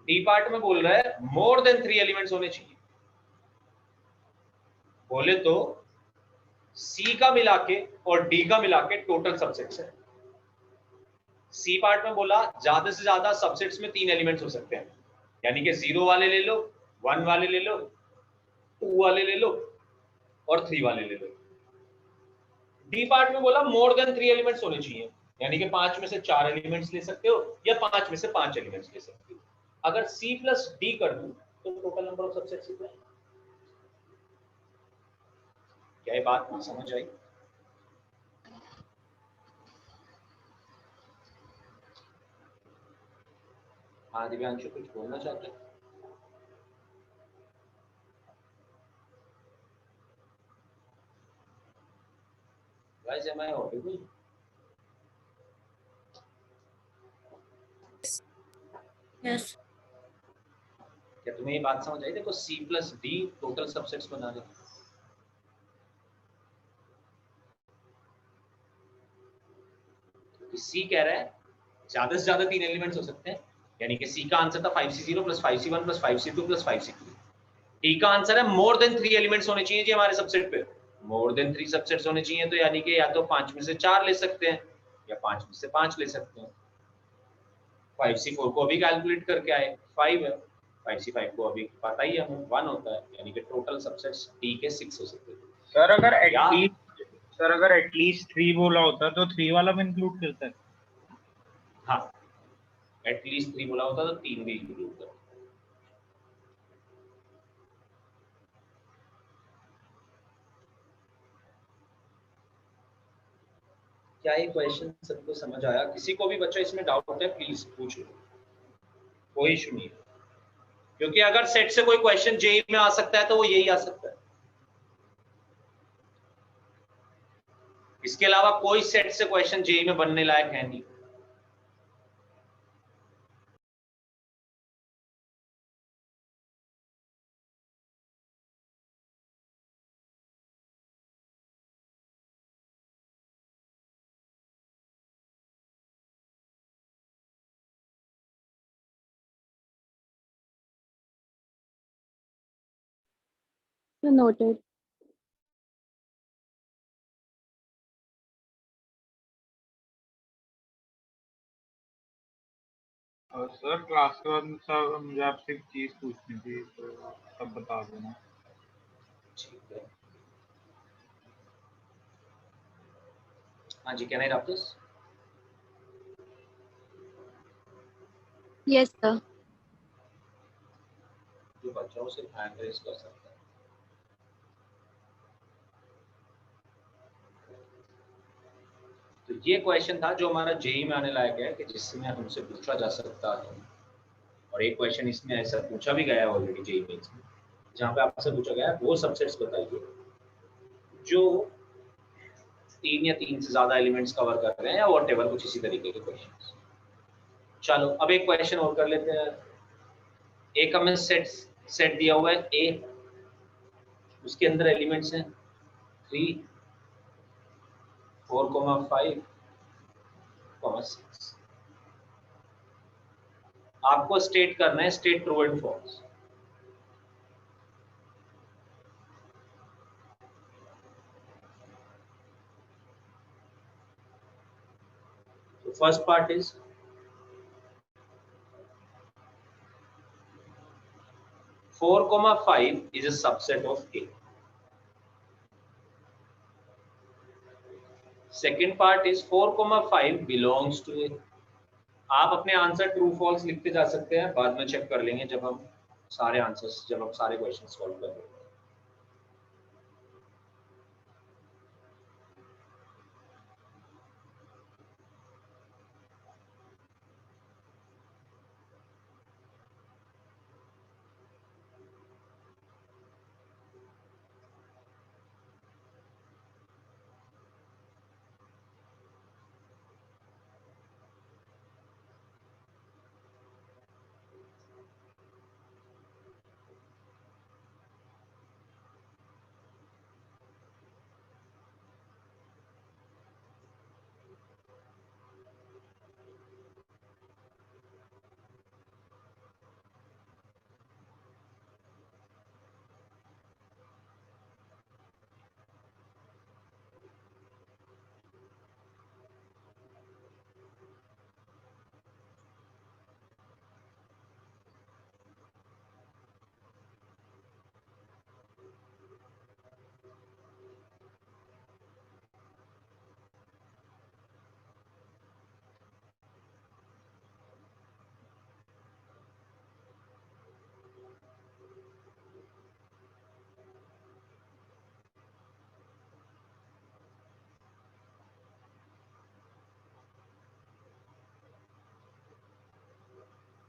डी पार्ट में बोल रहा है मोर देन 3 एलिमेंट्स होने चाहिए। बोले तो सी का मिला के और डी का मिला के टोटल सबसेट्स है। सी पार्ट में बोला ज्यादा से ज्यादा सबसेट्स में 3 एलिमेंट्स हो सकते हैं, यानी कि 0 वाले ले लो, 1 वाले ले लो, 2 वाले ले लो और 3 वाले ले लो। डी पार्ट में बोला मोर देन 3 एलिमेंट्स होने चाहिए, यानी कि 5 में से 4 एलिमेंट्स ले सकते हो या 5 में से 5 एलिमेंट्स ले सकते हो। अगर सी प्लस डी कर दूं तो टोटल नंबर ऑफ सबसेट्स कितना है? क्या ये बात ना समझ आई? हाँ दिव्यांशु कुछ बोलना चाहते हैं? Guys, am I audible? Yes क्या तुम्हें ये बात समझ आई? देखो c plus d total subsets बना रहे, सी कह रहा है ज्यादा से ज्यादा 3 एलिमेंट्स हो सकते हैं, यानी कि सी का आंसर था 5C0 plus 5C1 plus 5C2 plus 5C3। D का आंसर है मोर देन 3 एलिमेंट्स होने चाहिए जी हमारे सबसेट पे, मोर देन 3 सबसेट्स होने चाहिए, तो यानी कि या तो 5 में से 4 ले सकते हैं या 5 में से 5 ले सकते हैं। 5C4 को अभी कैलकुलेट करके आए 5 है, 5C5 को अभी पता ही है हमें 1 होता है, यानी कि टोटल सबसेट्स डी के 6 हो सकते हैं। सर अगर एटलीस्ट 3 बोला होता तो 3 वाला भी इंक्लूड करता है। हाँ एटलीस्ट 3 बोला होता तो 3 भी इंक्लूड करता। क्या ये क्वेश्चन सबको समझ आया? किसी को भी बच्चा इसमें डाउट है प्लीज पूछ लो, कोई इशू नहीं है, क्योंकि अगर सेट से कोई क्वेश्चन जेई में आ सकता है तो वो यही आ सकता है, इसके अलावा कोई सेट से क्वेश्चन जेई में बनने लायक है नहीं। Noted. सर क्लास के बाद सर मुझे आपसे एक चीज पूछनी थी, तो सब बता देना। ठीक है। हाँ जी, can I rub this? Yes, sir. जो बच्चा हो सिर्फ हैंड रेज कर सकता है। तो ये क्वेश्चन था जो हमारा जेई में आने लायक है, कि जिसमें हमसे पूछा जा सकता है, और एक क्वेश्चन इसमें ऐसा पूछा भी गया है ऑलरेडी जेई में, जहाँ पे आपसे पूछा गया है वो सबसेट्स बताइए जो 3 या 3 से ज्यादा एलिमेंट्स कवर कर रहे हैं, या व्हाटएवर कुछ इसी तरीके के क्वेश्चन। चलो अब एक क्वेश्चन और कर लेते हैं। एक हमें सेट दिया हुआ है ए, उसके अंदर एलिमेंट्स हैं 3, 4, 5, 6। आपको स्टेट करना है स्टेट ट्रू एंड फॉल्स। तो first part is 4, 5 is a subset of A. Second part is 4, 5 belongs to A. आप अपने आंसर ट्रू फॉल्स लिखते जा सकते हैं, बाद में चेक कर लेंगे जब हम सारे आंसर्स, जब हम सारे क्वेश्चन सॉल्व कर लेंगे।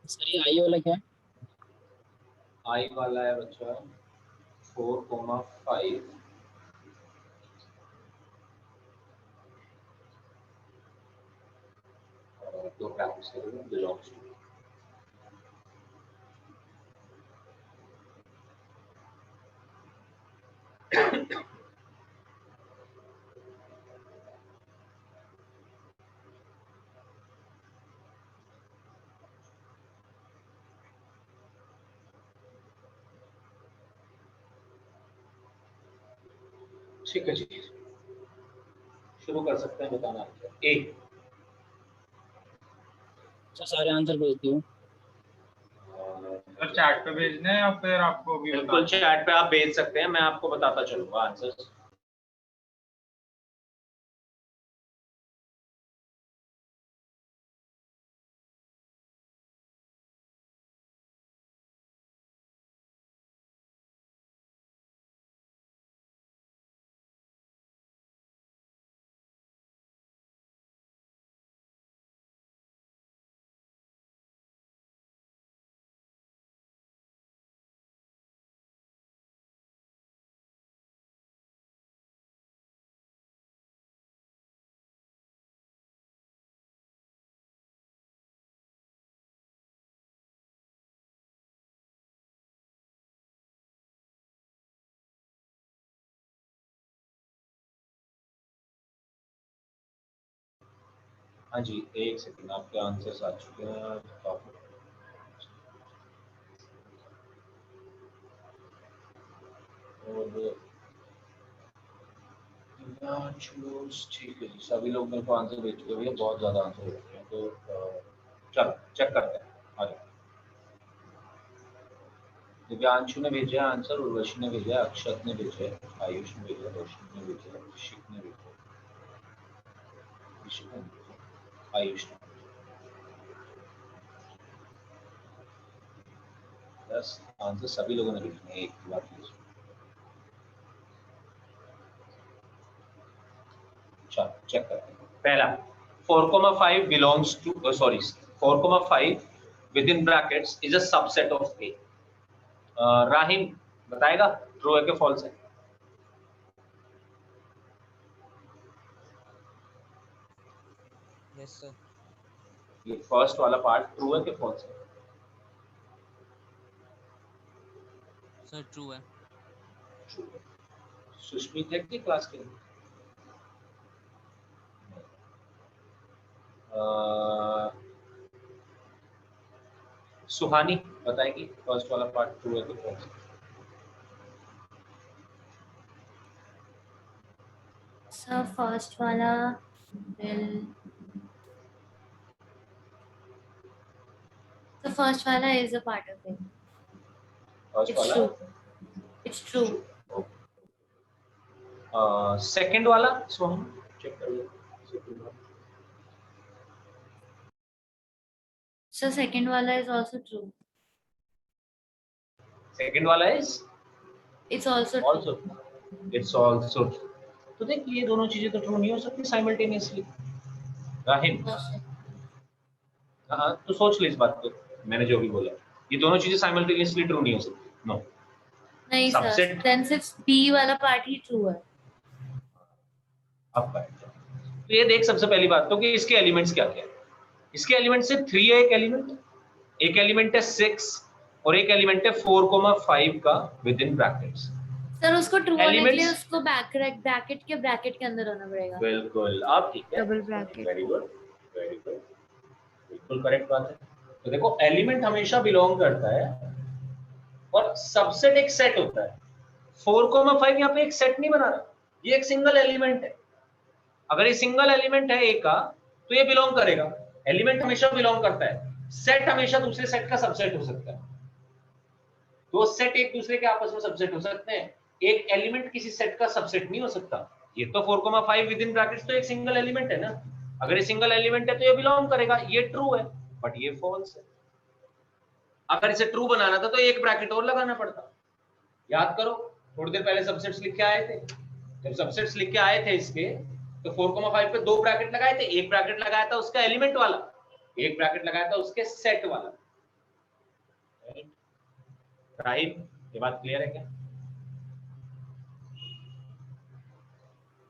सर ये आई वाला क्या है? आई वाला है बच्चा 4, 5 और 2 पैरामीटर्स बिलोंग्स टू। ठीक है जी, शुरू कर सकते हैं बताना। ए सर सारे आंसर भेज दियो। सर चैट पे भेजने हैं या फिर आपको अभी बिल्कुल चैट पे आप भेज सकते हैं, मैं आपको बताता चलूंगा आंसर। हाँ जी, एक सेकंड, आपके आंसर्स आ चुके हैं। और ठीक है जी, सभी लोग मेरे को आंसर भेज चुके हैं भैया, बहुत ज्यादा आंसर भेज चुके हैं, तो चलो चेक करते हैं। आ जाओ। दिव्यांशु ने भेजा है आंसर, उर्वशी ने भेजा है, अक्षत ने भेजा है, आयुष ने भेजा है, रोशनी ने भेजा है, ऋषिक ने भेजा है, ऋषिक ने भेजा है, आयुष ने। बस आंसर सभी लोगों ने भेजे हैं, एक ही बात लीजिए। चलो चेक करते हैं। पहला 4,5 belongs to sorry 4,5 within brackets is a subset of A. Rahim बताएगा ट्रू है कि फॉल्स है? Yes sir. ये फर्स्ट वाला पार्ट ट्रू है कि फॉल्स है? सर ट्रू है। ट्रू है। सुष्मित है कि क्लास के? सुहानी बताएगी फर्स्ट वाला पार्ट ट्रू है कि फॉल्स है? सर फर्स्ट वाला the first wala is a part of it. First It's वाला true. It's true. सेकंड वाला सुहानी चेक करिए। सेकंड वाला So second wala is also true. Second वाला is It's also also it's also true। तो देखिए ये दोनों चीजें तो ट्रू नहीं हो सकती साइमल्टेनियसली। राहिम true. हाँ तो सोच ले इस बात को, मैंने जो भी बोला ये दोनों चीजें साइमल्टेनियसली ट्रू नहीं हो सकती। नो नहीं सर, Subset- then सिर्फ B वाला पार्ट ही ट्रू है। अब तो ये देख सबसे पहली बात तो कि इसके एलिमेंट्स क्या क्या है। इसके एलिमेंट से 3 है, एक एलिमेंट है 6 और एक एलिमेंट है 4,5 का विद इन ब्रैकेट्स। सर उसको ट्रू होने के लिए Elements- उसको ब्रैकेट के अंदर होना पड़ेगा। बिल्कुल आप ठीक है, डबल ब्रैकेट। वेरी गुड बिल्कुल करेक्ट बात है। तो देखो एलिमेंट हमेशा बिलोंग करता है और सबसेट एक सेट होता है। 4,5 यहाँ पे एक सेट नहीं बना रहा, ये एक सिंगल एलिमेंट है। अगर ये सिंगल एलिमेंट है ए का तो ये बिलोंग करेगा। एलिमेंट हमेशा बिलोंग करता है, सेट हमेशा दूसरे सेट का सबसेट हो सकता है। दो सेट एक दूसरे के आपस में सबसेट हो सकते हैं, एक एलिमेंट किसी सेट का सबसेट नहीं हो सकता। ये तो 4,5 विद इन ब्रैकेट्स तो एक सिंगल एलिमेंट है ना, अगर ये सिंगल एलिमेंट है तो ये बिलोंग करेगा, ये ट्रू है, बट ये फॉल्स है। अगर इसे ट्रू बनाना था तो एक ब्रैकेट और लगाना पड़ता। याद करो थोड़ी देर पहले सबसेट्स लिख के आए थे, जब सबसेट्स लिख के आए थे इसके तो 4,5 पे 2 ब्रैकेट लगाए थे, एक ब्रैकेट लगाया था उसका एलिमेंट वाला, एक ब्रैकेट लगाया था उसके सेट वाला। राहिब ये बात क्लियर है क्या?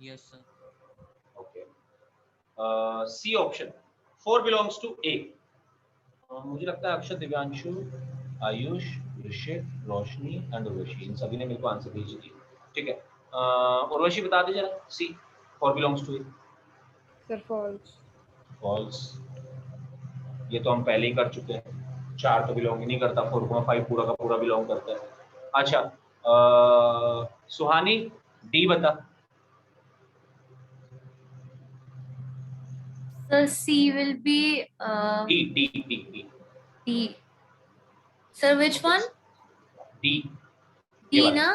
Yes sir. Okay C option 4 belongs to A. मुझे लगता है अक्षत, दिव्यांशु, आयुष, ऋषिक, रोशनी एंड उर्वशी, इन सभी ने मेरे को आंसर भेज दिए। ठीक है उर्वशी बता दे जरा, c 4 belongs to A. Sir false. False, ये तो हम पहले ही कर चुके हैं। 4 तो बिलोंग ही नहीं करता, 4,5 पूरा का पूरा बिलोंग करता है। अच्छा सुहानी डी बता। Sir C will be D D D D D. Sir which one? D D ना?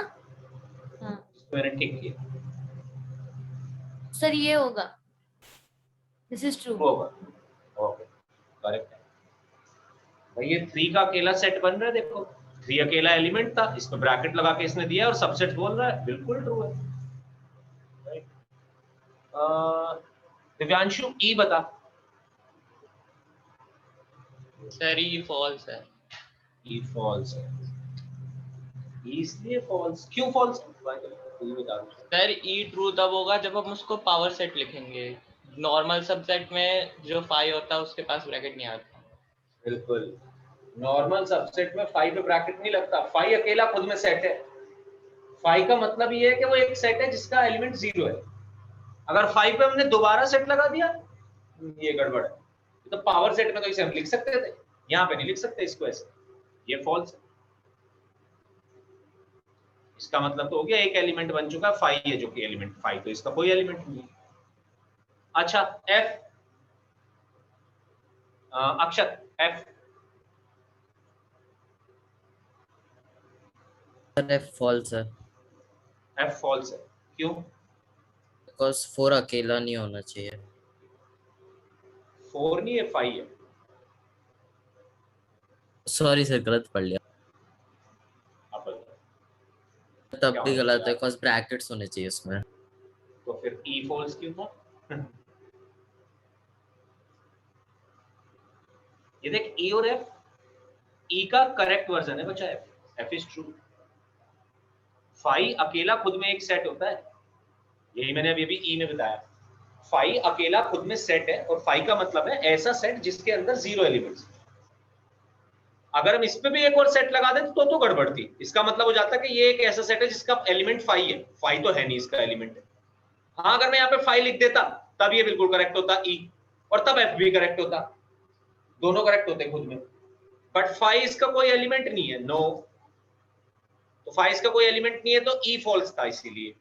हाँ मैंने ठीक किया, सर ये होगा। This is true. होगा। ओके करेक्ट है भाई। ये 3 का अकेला सेट बन रहा है, देखो 3 अकेला एलिमेंट था, इस पे ब्रैकेट लगा के इसने दिया और सबसेट बोल रहा है, बिल्कुल ट्रू है। राइट दिव्यांशु ई बता। सर ये फॉल्स है। ई फॉल्स है, इसलिए फॉल्स क्यों फॉल्स है? सर ई ट्रू तब होगा जब हम उसको पावर सेट लिखेंगे, नॉर्मल सबसेट में जो 5 होता है उसके पास ब्रैकेट नहीं आता। बिल्कुल नॉर्मल सबसेट में 5 पे ब्रैकेट नहीं लगता, 5 अकेला खुद में सेट है। 5 का मतलब ये है कि वो एक सेट है जिसका एलिमेंट 0 है। अगर 5 पे हमने दोबारा सेट लगा दिया ये गड़बड़ है। तो पावर सेट में तो इसे हम लिख सकते थे, यहाँ पे नहीं लिख सकते इसको ऐसे, ये फॉल्स है। इसका मतलब तो हो गया एक एलिमेंट बन चुका, 5 है जो कि एलिमेंट 5, तो इसका कोई एलिमेंट नहीं है। अच्छा एफ, अक्षत एफ, सर एफ फॉल्स है, एफ फॉल्स है, क्यों? बिकॉज 4 अकेला नहीं होना चाहिए। 4 नहीं है, 5 है। सॉरी सर, गलत पढ़ लिया। अब बताओ। तब क्या भी होना गलत है, चाहिए? बिकॉज ब्रैकेट्स होने चाहिए उसमें। तो फिर ई फॉल्स क्यों था? ये देख ई और एफ, ई का करेक्ट वर्जन है बच्चा एफ, एफ इज ट्रू। 5 अकेला खुद में एक सेट होता है, यही मैंने अभी ई में बताया। 5 अकेला खुद में सेट है, और 5 का मतलब है ऐसा सेट जिसके अंदर 0 एलिमेंट्स। अगर हम इस पे भी एक और सेट लगा दें तो गड़बड़ थी। इसका मतलब हो जाता है कि ये एक ऐसा सेट है जिसका एलिमेंट 5 है, 5 तो है नहीं इसका एलिमेंट। हाँ अगर मैं यहाँ पे 5 लिख देता तब ये बिल्कुल करेक्ट होता ई, और तब एफ भी करेक्ट होता, दोनों करेक्ट होते खुद में। बट 5 इसका कोई एलिमेंट नहीं है, नो। तो 5 इसका कोई एलिमेंट नहीं है तो ई फॉल्स था, इसीलिए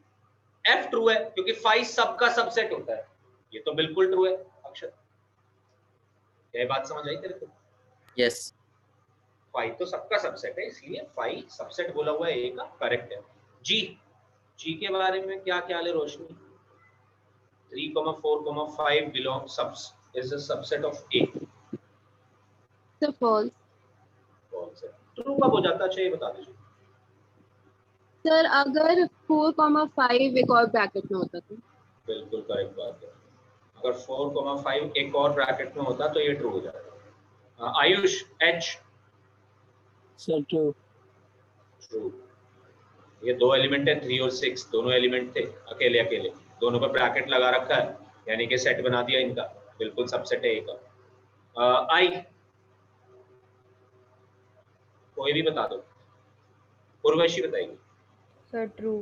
एफ ट्रू है, क्योंकि 5 सबका सबसेट होता है। ये तो बिल्कुल ट्रू है अक्षर, ये बात समझ आई तेरे को? यस। 5 तो सबका सबसेट है, इसलिए 5 सबसेट बोला हुआ है ए का, करेक्ट है। जी, जी के बारे में क्या ख्याल है रोशनी? 3, 4, 5 belong subs is a subset of A. So false. false है। ट्रू कब हो जाता है, अच्छा ये बता दीजिए। सर अगर 4,5 एक और ब्रैकेट में होता तो। बिल्कुल करेक्ट बात है, अगर 4, 5 एक और ब्रैकेट में होता तो ये ट्रू हो जाता। Ayush H, sir true. True. ये दो एलिमेंट है, 3 और 6 दोनों एलिमेंट थे अकेले अकेले, दोनों पर ब्रैकेट लगा रखा है, यानी कि सेट बना दिया इनका, बिल्कुल सबसेट है एक का। आई, कोई भी बता दो, उर्वशी बताएगी। Sir true.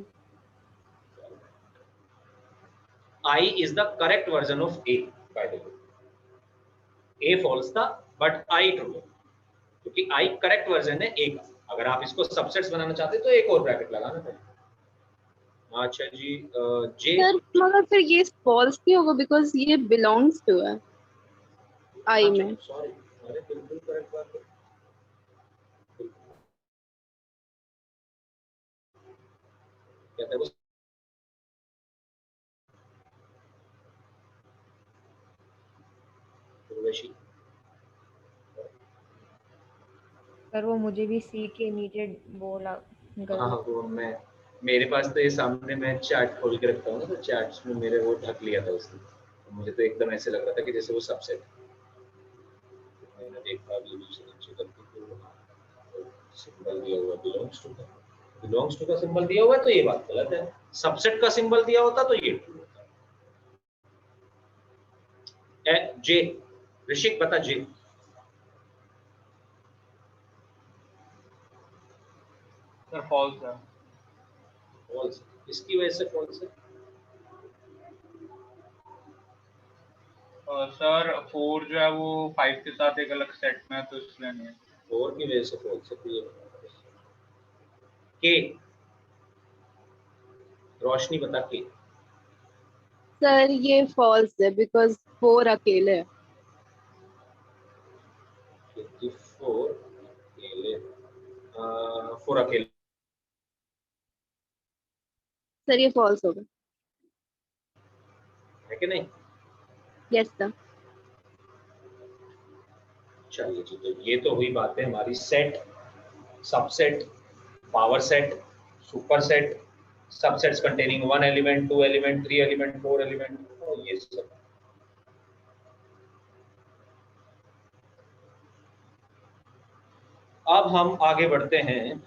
I is the correct version of A, by the way. A false था but I true है, क्योंकि I correct version है A का। अगर आप इसको सबसेट्स बनाना चाहते तो एक और ब्रैकेट लगाना पड़ेगा। अच्छा जी जे। सर मगर फिर ये फॉल्स क्यों होगा, बिकॉज ये बिलोंग्स टू है आई में। सॉरी, अरे बिल्कुल करेक्ट बात है। कहते हैं उर्वशी, सर वो मुझे भी सी के नीचे बोला हाँ वो मैं, मेरे पास तो ये सामने मैं चैट खोल के रखता हूँ ना, तो चैट्स में मेरे वो ढक लिया था उसने, तो मुझे तो एकदम ऐसे लग रहा था कि जैसे वो सबसेट। मैंने देखा अभी नीचे नीचे करके तो सिंबल दिया हुआ बिलोंग्स टू का, बिलोंग्स टू का सिंबल दिया हुआ है तो ये बात गलत है, सबसेट का सिंबल दिया होता तो ये ट्रू होता। जे, ऋषिक बता जे। सर फॉल्स है। फॉल्स, इसकी वजह से फॉल्स है। सर 4 जो है वो 5 के साथ एक अलग सेट में है, तो इसलिए नहीं है। 4 की वजह से फॉल्स है, तो ये के, रोशनी बता के। सर ये फॉल्स है बिकॉज 4 अकेले है। 4 अकेले, 4 अकेले। सर ये फॉल्स होगा। है कि नहीं? Yes sir. चलिए जी, तो ये तो हुई बातें हमारी set, subset, power set, super set, subsets containing 1 element, 2 element, 3 element, 4 element, और ये सब। अब हम आगे बढ़ते हैं।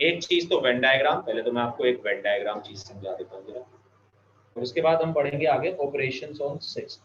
एक चीज तो वेन डायग्राम, पहले तो मैं आपको एक वेन डायग्राम चीज समझा देता हूँ जरा, और उसके बाद हम पढ़ेंगे आगे ऑपरेशंस ऑन सेट्स।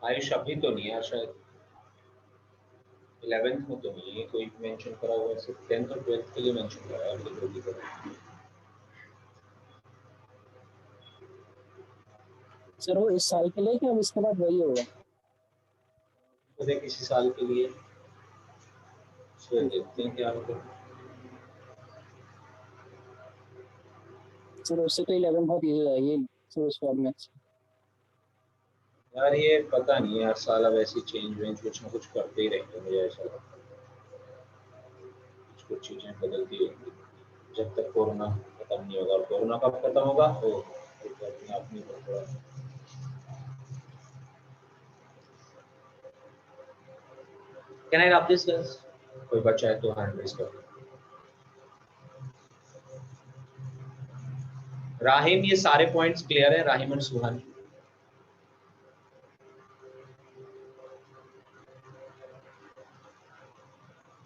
आयुष अभी तो नहीं है शायद, 11th में तो नहीं है कोई मेंशन करा हुआ है, सिर्फ 10th और 12th के लिए मेंशन करा है अभी जल्दी करो। सर वो इस साल के लिए कि अब इसके बाद वही होगा? तो किसी साल के लिए फिर देखते हैं क्या होगा। सर उससे तो 11 बहुत इजी रहेगी सर उस फॉर्मेट से। यार ये पता नहीं यार, साल अब ऐसी चेंज वेंज कुछ ना कुछ करते ही रहेंगे, मुझे ऐसा लगता है कुछ कुछ चीजें बदलती रहेंगी जब तक कोरोना खत्म नहीं होगा। और कोरोना कब खत्म होगा तो अपने आप नहीं पता। Can I wrap this guys? कोई बच्चा है तो हैंड रेज कर। राहिम, ये सारे पॉइंट्स क्लियर है? Rahim and Suhani,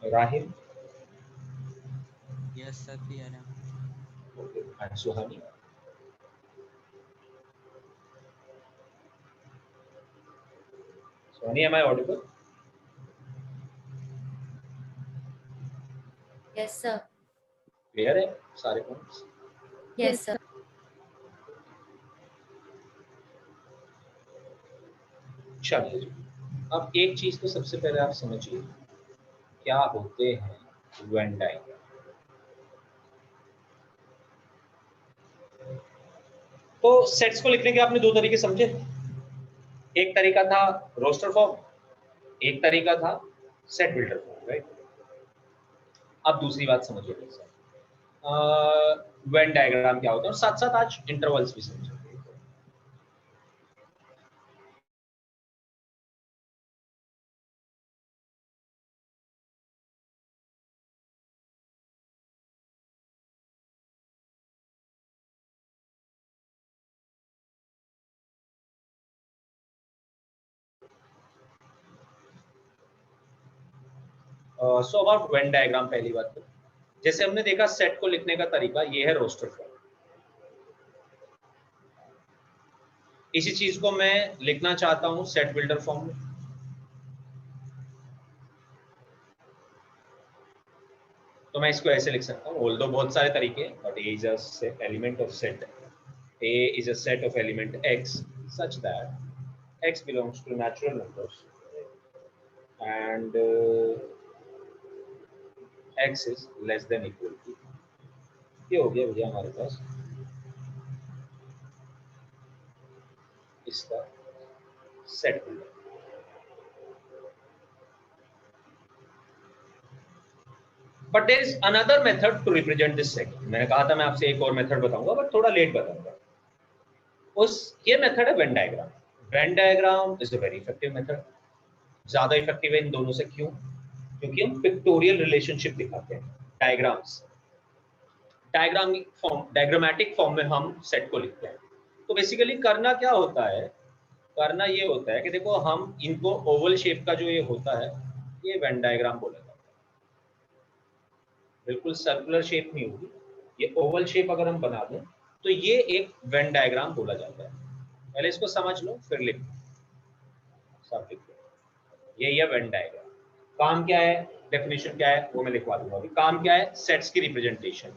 Rahim yes sir clear है। Okay and Suhani? Suhani, am I audible? Yes, sir. Clear है सारे पॉइंट्स? Yes, sir. चलिए जी, अब एक चीज तो सबसे पहले आप समझिए क्या होते हैं वेन डायग्राम। तो सेट्स को लिखने के आपने दो तरीके समझे, एक तरीका था रोस्टर फॉर्म, एक तरीका था सेट बिल्डर फॉर्म, राइट? अब दूसरी बात समझिए वेन डायग्राम क्या होता है और साथ साथ आज इंटरवल्स भी समझेंगे। सो अबाउट वेन डायग्राम, पहली बात तो जैसे हमने देखा सेट को लिखने का तरीका ये है रोस्टर फॉर्म। इसी चीज को मैं लिखना चाहता हूं सेट बिल्डर फॉर्म में। तो मैं इसको ऐसे लिख सकता हूं, ऑल्दो बहुत सारे तरीके हैं, but A is a element of set, A is a set of element x such that x belongs to natural numbers and x is less than equal to, ये हो गया भैया हमारे पास इसका set builder. But there is another method to represent this set. मैंने कहा था मैं आपसे एक और मेथड बताऊंगा, बट थोड़ा लेट बताऊंगा। उस ये मेथड है Venn diagram. Venn diagram is a very effective method. ज्यादा इफेक्टिव है इन दोनों से, क्यों? क्योंकि हम पिक्टोरियल रिलेशनशिप दिखाते हैं diagrams, diagram form, diagrammatic form में हम सेट को लिखते हैं। तो बेसिकली करना क्या होता है, करना ये होता है कि देखो हम इनको ओवल शेप का जो ये होता है ये वेन डायग्राम बोला जाता है। बिल्कुल सर्कुलर शेप नहीं होगी, ये ओवल शेप अगर हम बना दें तो ये एक वेन डायग्राम बोला जाता है। पहले इसको समझ लो फिर लिखो, सब लिख लो। ये है वेन डायग्राम। काम क्या है, डेफिनेशन क्या है वो मैं लिखवा दूंगा अभी। काम क्या है, सेट्स की रिप्रेजेंटेशन,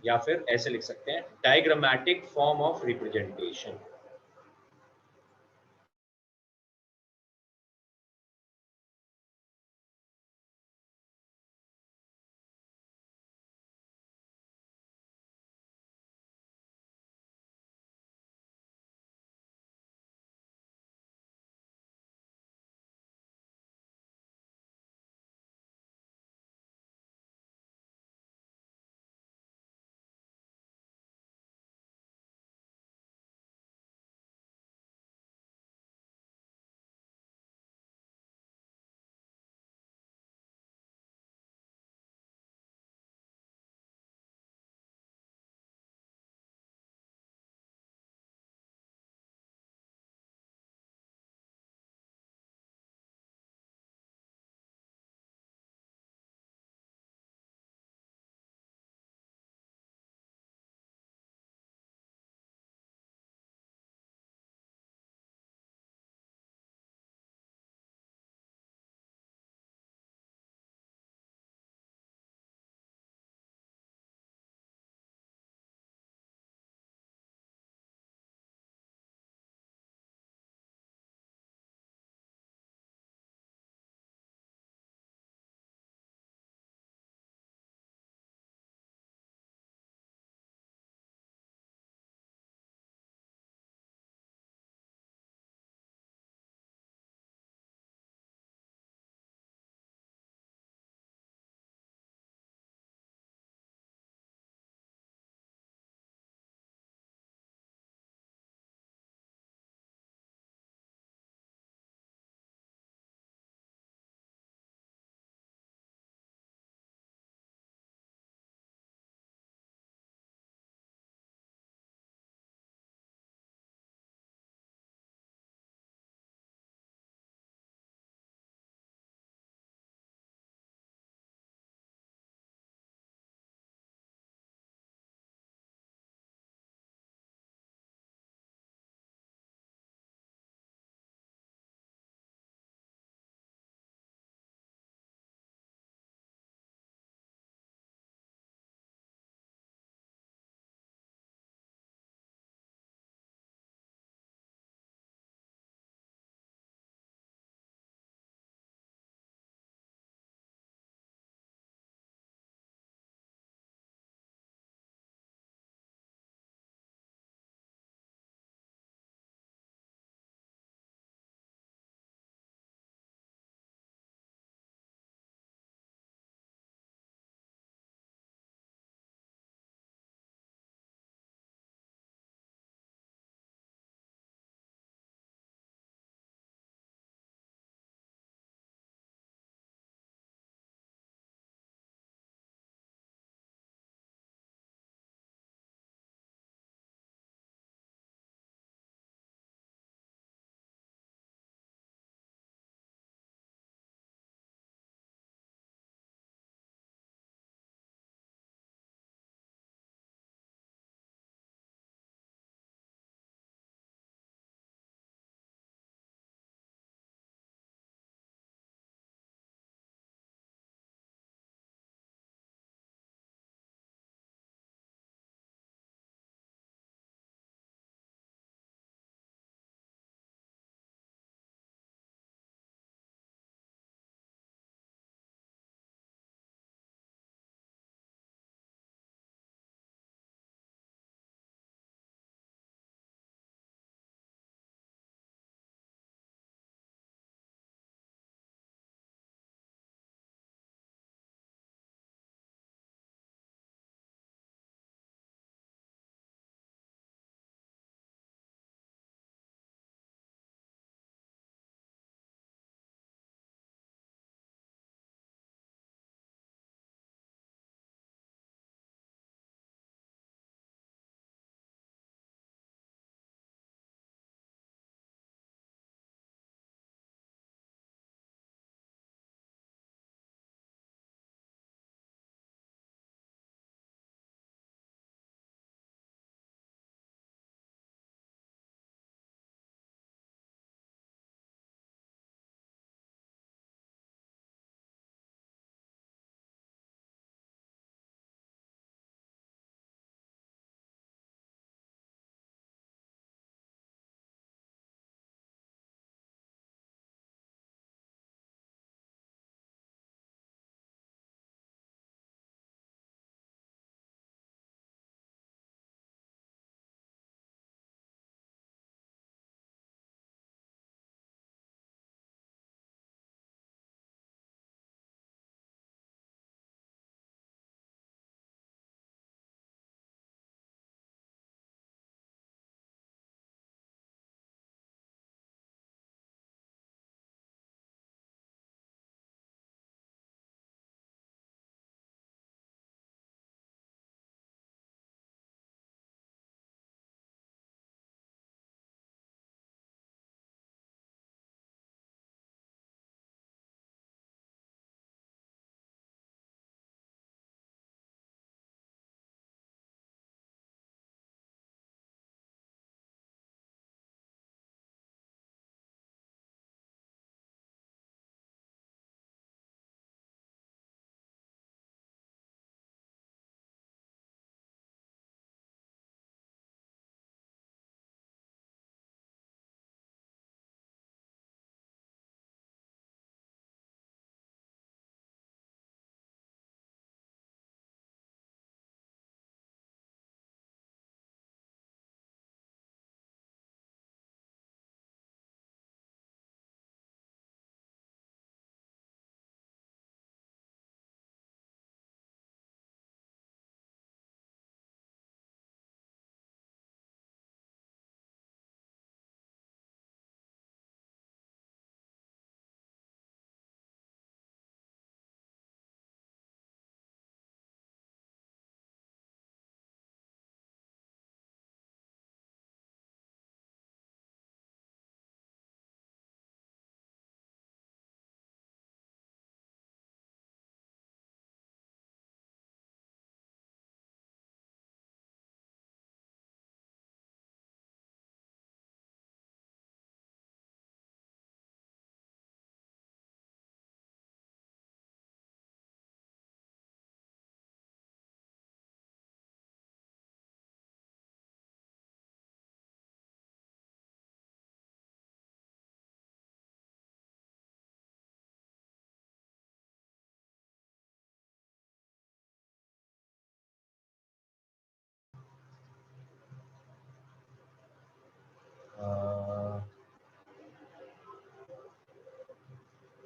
या फिर ऐसे लिख सकते हैं diagrammatic form of representation.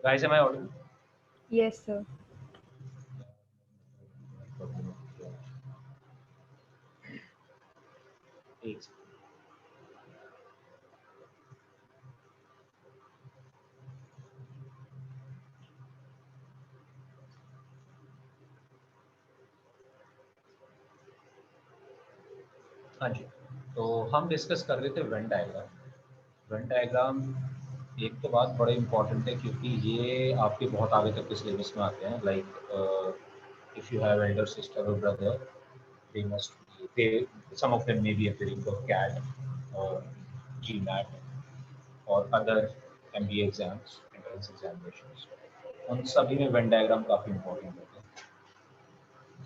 Guys am I audible? Yes, sir. एक second. हाँ जी, तो हम डिस्कस कर रहे थे वेन डायग्राम। वेन डायग्राम एक तो बात बड़ा इंपॉर्टेंट है क्योंकि ये आपके बहुत आगे तक के सिलेबस में आते हैं। Like if you have Elder sister और brother, they must they some of them may be appearing for CAT or GMAT or other MBA exams, entrance examinations। उन सभी में वेन डायग्राम काफ़ी इंपॉर्टेंट होता है।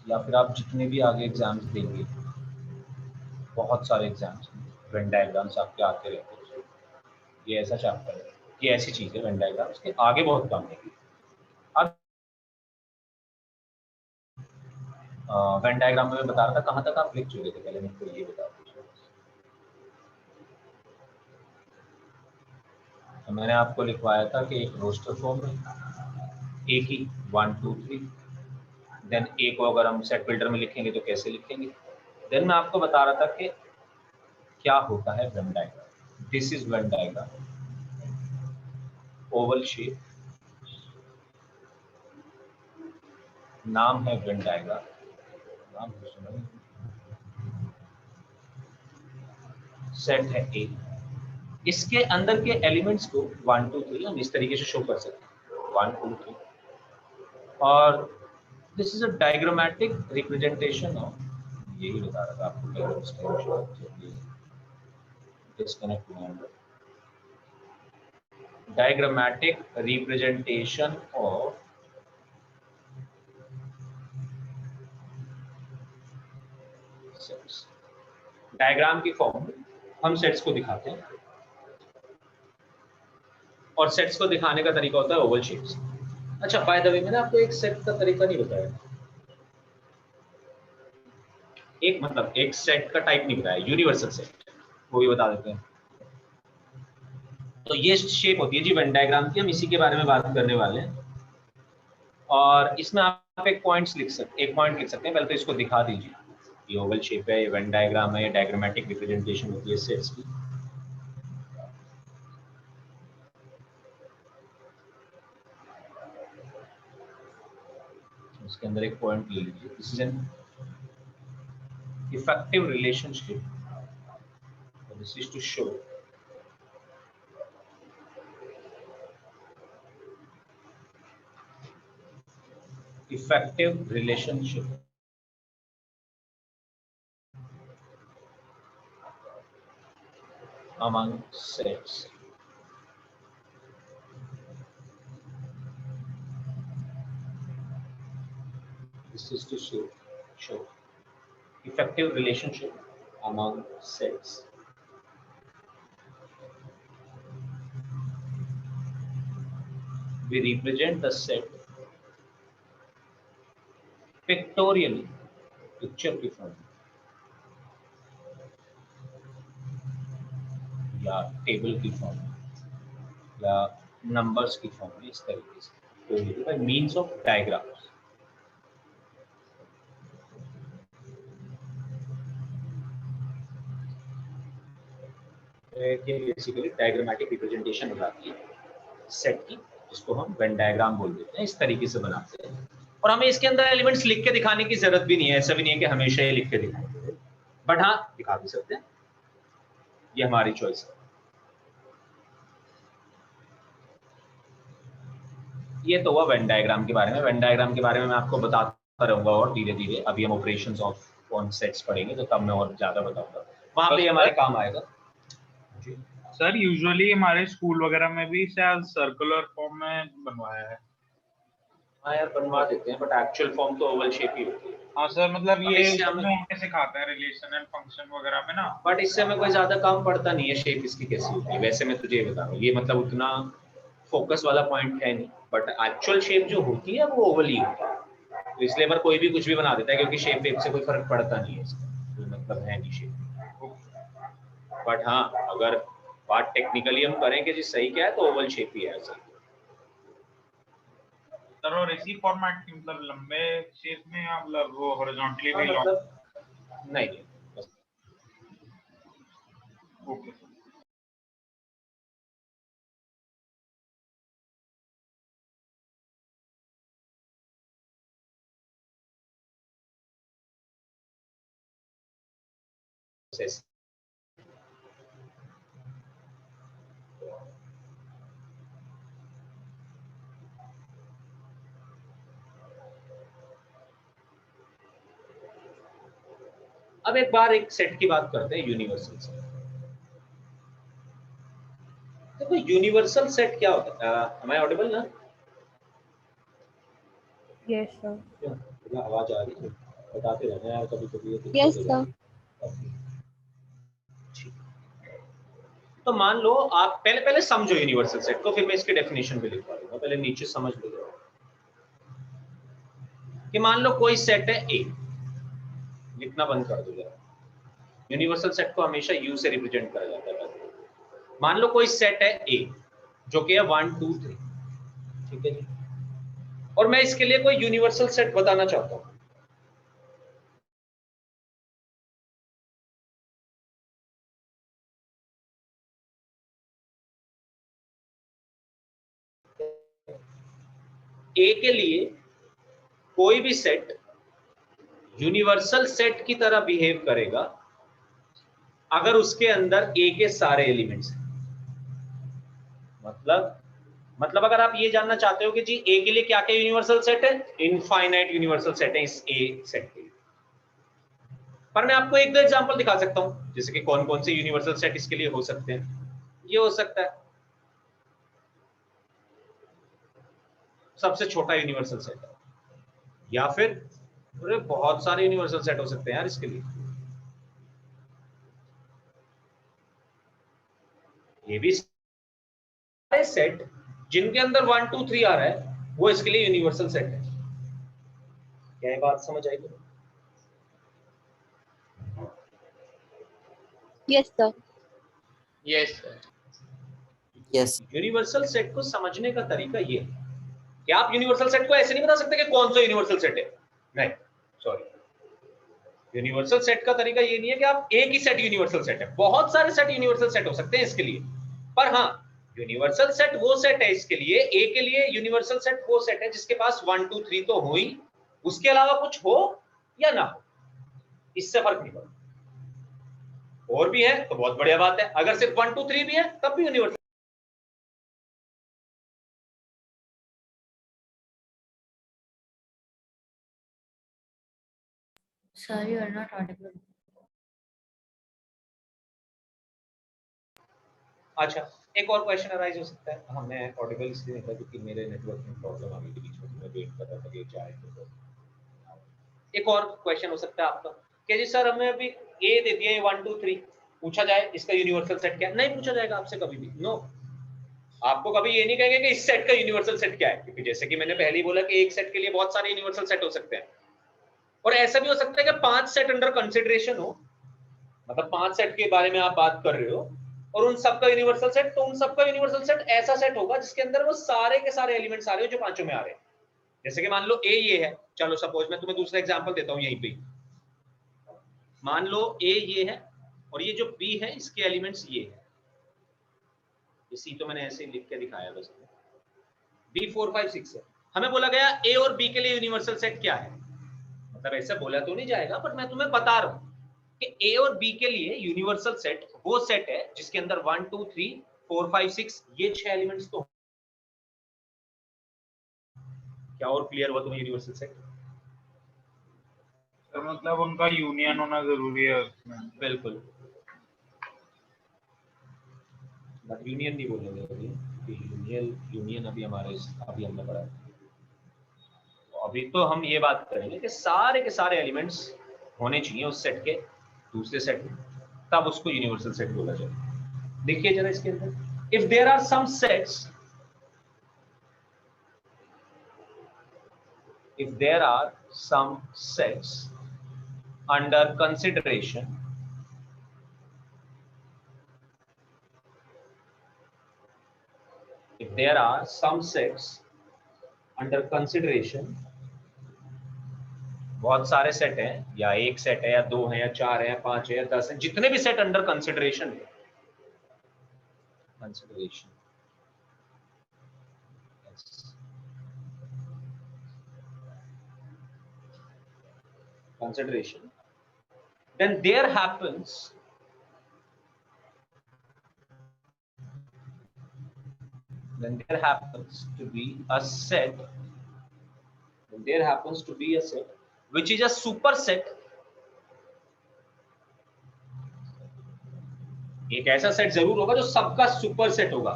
या फिर आप जितने भी आगे एग्जाम्स देंगे, बहुत सारे एग्जाम्स वेन डायग्राम्स आपके आते रहते हैं। ये ऐसा चैप्टर है, ये ऐसी चीज़ है वेन डायग्राम्स के आगे बहुत काम देगी। अब वेन डायग्राम में मैं बता रहा था, कहाँ तक आप लिख चुके थे पहले मुझको ये बता दीजिए। तो मैंने आपको लिखवाया था कि एक रोस्टर फॉर्म है, एक ही 1 2 3, देन एक को अगर हम सेट बिल्डर में लिखेंगे तो कैसे लिखेंगे। देन मैं आपको बता रहा था कि क्या होता है Venn diagram. This is Venn diagram, Oval shape, नाम है वेन डायग्राम, नाम सेट है ए। इसके अंदर के एलिमेंट्स को 1 2 3 हम इस तरीके से शो कर सकते हैं, 1 2 3। और this is a diagrammatic representation of, यही बता रहा था आपको, disconnect diagrammatic representation of sets. Diagram की फॉर्म में हम सेट्स को दिखाते हैं और सेट्स को दिखाने का तरीका होता है ओवल शेप्स। अच्छा, बाय द वे मैंने आपको एक सेट का तरीका नहीं बताया, एक मतलब एक सेट का टाइप नहीं बताया, यूनिवर्सल सेट वो भी बता देते हैं। तो ये शेप होती है जी वेन डायग्राम की, हम इसी के बारे में बात करने वाले हैं। और इसमें आप एक पॉइंट लिख सकते हैं। पहले तो इसको दिखा दीजिए, ये ओवल शेप है, ये वेन डायग्राम है, ये डायग्रामेटिक रिप्रेजेंटेशन होती है सेट्स की। इसके अंदर एक पॉइंट ले लीजिए, this is an effective relationship, this is to show effective relationship among sets। This is to show effective relationship among sets। We represent the set pictorially, picture की form या टेबल की form या numbers की form में, इस तरीके से, bye means of diagrams. Basically diagrammatic representation हो जाती है सेट की, जिसको हम वेन डायग्राम बोल देते हैं। इस तरीके से बनाते हैं और हमें इसके अंदर एलिमेंट्स लिख के दिखाने की जरूरत भी नहीं है। ऐसा भी नहीं है कि हमेशा ही लिख के दिखाएंगे, बट हाँ दिखा भी सकते हैं, ये हमारी चॉइस है। ये तो हुआ वेन डायग्राम के बारे में। वेन डायग्राम के बारे में मैं आपको बताता रहूंगा और धीरे धीरे। अभी हम ऑपरेशंस ऑफ ऑन सेट्स पढ़ेंगे तो तब मैं और ज्यादा बताऊंगा, वहां पे हमारे काम आएगा। सर यूजुअली हमारे स्कूल वगैरह में भी शायद सर्कुलर फॉर्म में बनवाया है। हाँ यार बनवा देते हैं, बट एक्चुअल फॉर्म तो ओवल शेप ही होती है। हाँ सर, मतलब ये हमें सिखाते हैं रिलेशन एंड फंक्शन वगैरह में ना, बट इससे हमें कोई ज्यादा काम पड़ता नहीं है शेप इसकी कैसी होती है। वैसे मैं तुझे बता रहा हूँ, ये मतलब उतना फोकस वाला पॉइंट है नहीं, बट एक्चुअल शेप जो होती है वो ओवल ही होती है। तो इसलिए पर कोई भी कुछ भी बना देता है क्योंकि शेप वेप से कोई फर्क पड़ता नहीं है, इसका कोई मतलब है नहीं शेप। बट हाँ अगर बात टेक्निकली हम करें कि जी सही क्या है तो ओवल शेप ही है। ऐसा सर और इसी फॉर्मेट की मतलब लंबे शेप में या मतलब वो हॉरिजॉन्टली भी मतलब नहीं ओके अब एक बार एक सेट की बात करते हैं, यूनिवर्सल सेट। देखो यूनिवर्सल सेट क्या होता है? am I audible ना? Yes sir. आवाज आ रही है? बताते रहना यार, कभी कभी। Yes sir. तो मान लो आप पहले समझो यूनिवर्सल सेट को, फिर मैं इसकी डेफिनेशन भी लिखवा दूंगा। पहले नीचे समझ लो कि मान लो कोई सेट है ए, लिखना बंद कर दो जरा। यूनिवर्सल सेट को हमेशा यू से रिप्रेजेंट करा जाता है। मान लो कोई सेट है ए जो कि है 1 2 3, ठीक है जी, और मैं इसके लिए कोई यूनिवर्सल सेट बताना चाहता हूं। ए के लिए कोई भी सेट यूनिवर्सल सेट की तरह बिहेव करेगा अगर उसके अंदर ए के सारे एलिमेंट्स हैं। मतलब अगर आप ये जानना चाहते हो कि जी ए के लिए क्या क्या यूनिवर्सल सेट है, इनफाइनाइट यूनिवर्सल सेट है इस ए सेट के लिए। पर मैं आपको एक दो एग्जांपल दिखा सकता हूं, जैसे कि कौन कौन से यूनिवर्सल सेट इसके लिए हो सकते हैं। ये हो सकता है सबसे छोटा यूनिवर्सल सेट है, या फिर बहुत सारे यूनिवर्सल सेट हो सकते हैं यार इसके लिए। ये भी सारे सेट जिनके अंदर 1 2 3 आ रहा है वो इसके लिए यूनिवर्सल सेट है। क्या ये बात समझ आई? Yes sir. Yes sir. Yes universal set को समझने का तरीका ये है कि आप यूनिवर्सल सेट को ऐसे नहीं बता सकते कि कौन सा यूनिवर्सल सेट है। नहीं, सॉरी, यूनिवर्सल सेट का तरीका ये नहीं है कि आप एक ही सेट यूनिवर्सल सेट है। बहुत सारे सेट यूनिवर्सल सेट हो सकते हैं इसके लिए। पर हाँ, यूनिवर्सल सेट वो सेट है इसके लिए, ए के लिए यूनिवर्सल सेट वो सेट है जिसके पास 1 2 3 तो हो ही, उसके अलावा कुछ हो या ना हो, इससे फर्क नहीं पड़ता। और भी है तो बहुत बढ़िया बात है, अगर सिर्फ 1 2 3 भी है तब भी universal. Sir, you are not audible. अच्छा, एक और क्वेश्चन अराइज हो सकता है। हाँ, मैं ऑडिबल इसलिए नहीं था क्योंकि मेरे नेटवर्क में प्रॉब्लम आ गई थी बीच में, मैं वेट कर रहा था कि जाए। एक और क्वेश्चन हो सकता है आपका कि जी सर हमें अभी ए दे दिया 1 2 3, पूछा जाए इसका यूनिवर्सल सेट क्या है? नहीं पूछा जाएगा आपसे कभी भी। नो, आपको कभी ये नहीं कहेंगे कि इस सेट का यूनिवर्सल सेट क्या है, क्योंकि जैसे कि मैंने पहले ही बोला कि एक सेट के लिए बहुत सारे यूनिवर्सल सेट हो सकते हैं। और ऐसा भी हो सकता है कि 5 सेट अंडर कंसिडरेशन हो, मतलब 5 सेट के बारे में आप बात कर रहे हो और उन सबका यूनिवर्सल सेट, तो उन सबका यूनिवर्सल सेट ऐसा सेट होगा जिसके अंदर वो सारे के सारे एलिमेंट्स आ रहे हो जो पांचों में आ रहे हैं। जैसे कि मान लो ए ये है, चलो सपोज मैं तुम्हें दूसरा एग्जांपल देता हूं यहीं पे। मान लो ए ये है और ये जो बी है इसके एलिमेंट्स ये है। ये सी तो मैंने ऐसे ही लिख के दिखाया बस। बी 4 5 6 है। हमें बोला गया ए और बी के लिए यूनिवर्सल सेट क्या है, मतलब ऐसा बोला तो नहीं जाएगा, पर मैं तुम्हें बता रहा हूं कि ए और बी के लिए यूनिवर्सल सेट वो सेट है जिसके अंदर 1 2 3 4 5 6 ये 6 एलिमेंट्स तो। क्या और क्लियर हुआ तुम्हें यूनिवर्सल सेट? सर मतलब उनका यूनियन होना जरूरी है उसमें। बिल्कुल, बट यूनियन नहीं बोलेंगे अभी, यूनियन अभी हमारे अभी हमने पढ़ा है। अभी तो हम ये बात करेंगे कि सारे के सारे एलिमेंट्स होने चाहिए उस सेट के दूसरे सेट में, तब उसको यूनिवर्सल सेट बोला जाए। देखिए जरा इसके अंदर, if there are some sets, if there are some sets under consideration, if there are some sets under consideration बहुत सारे सेट हैं, या एक सेट है या दो है या चार है या पांच है या 10 है, जितने भी सेट अंडर कंसिडरेशन है, consideration consideration, then there happens to be a set, which is a superset, एक ऐसा सेट जरूर होगा जो सबका सुपरसेट होगा,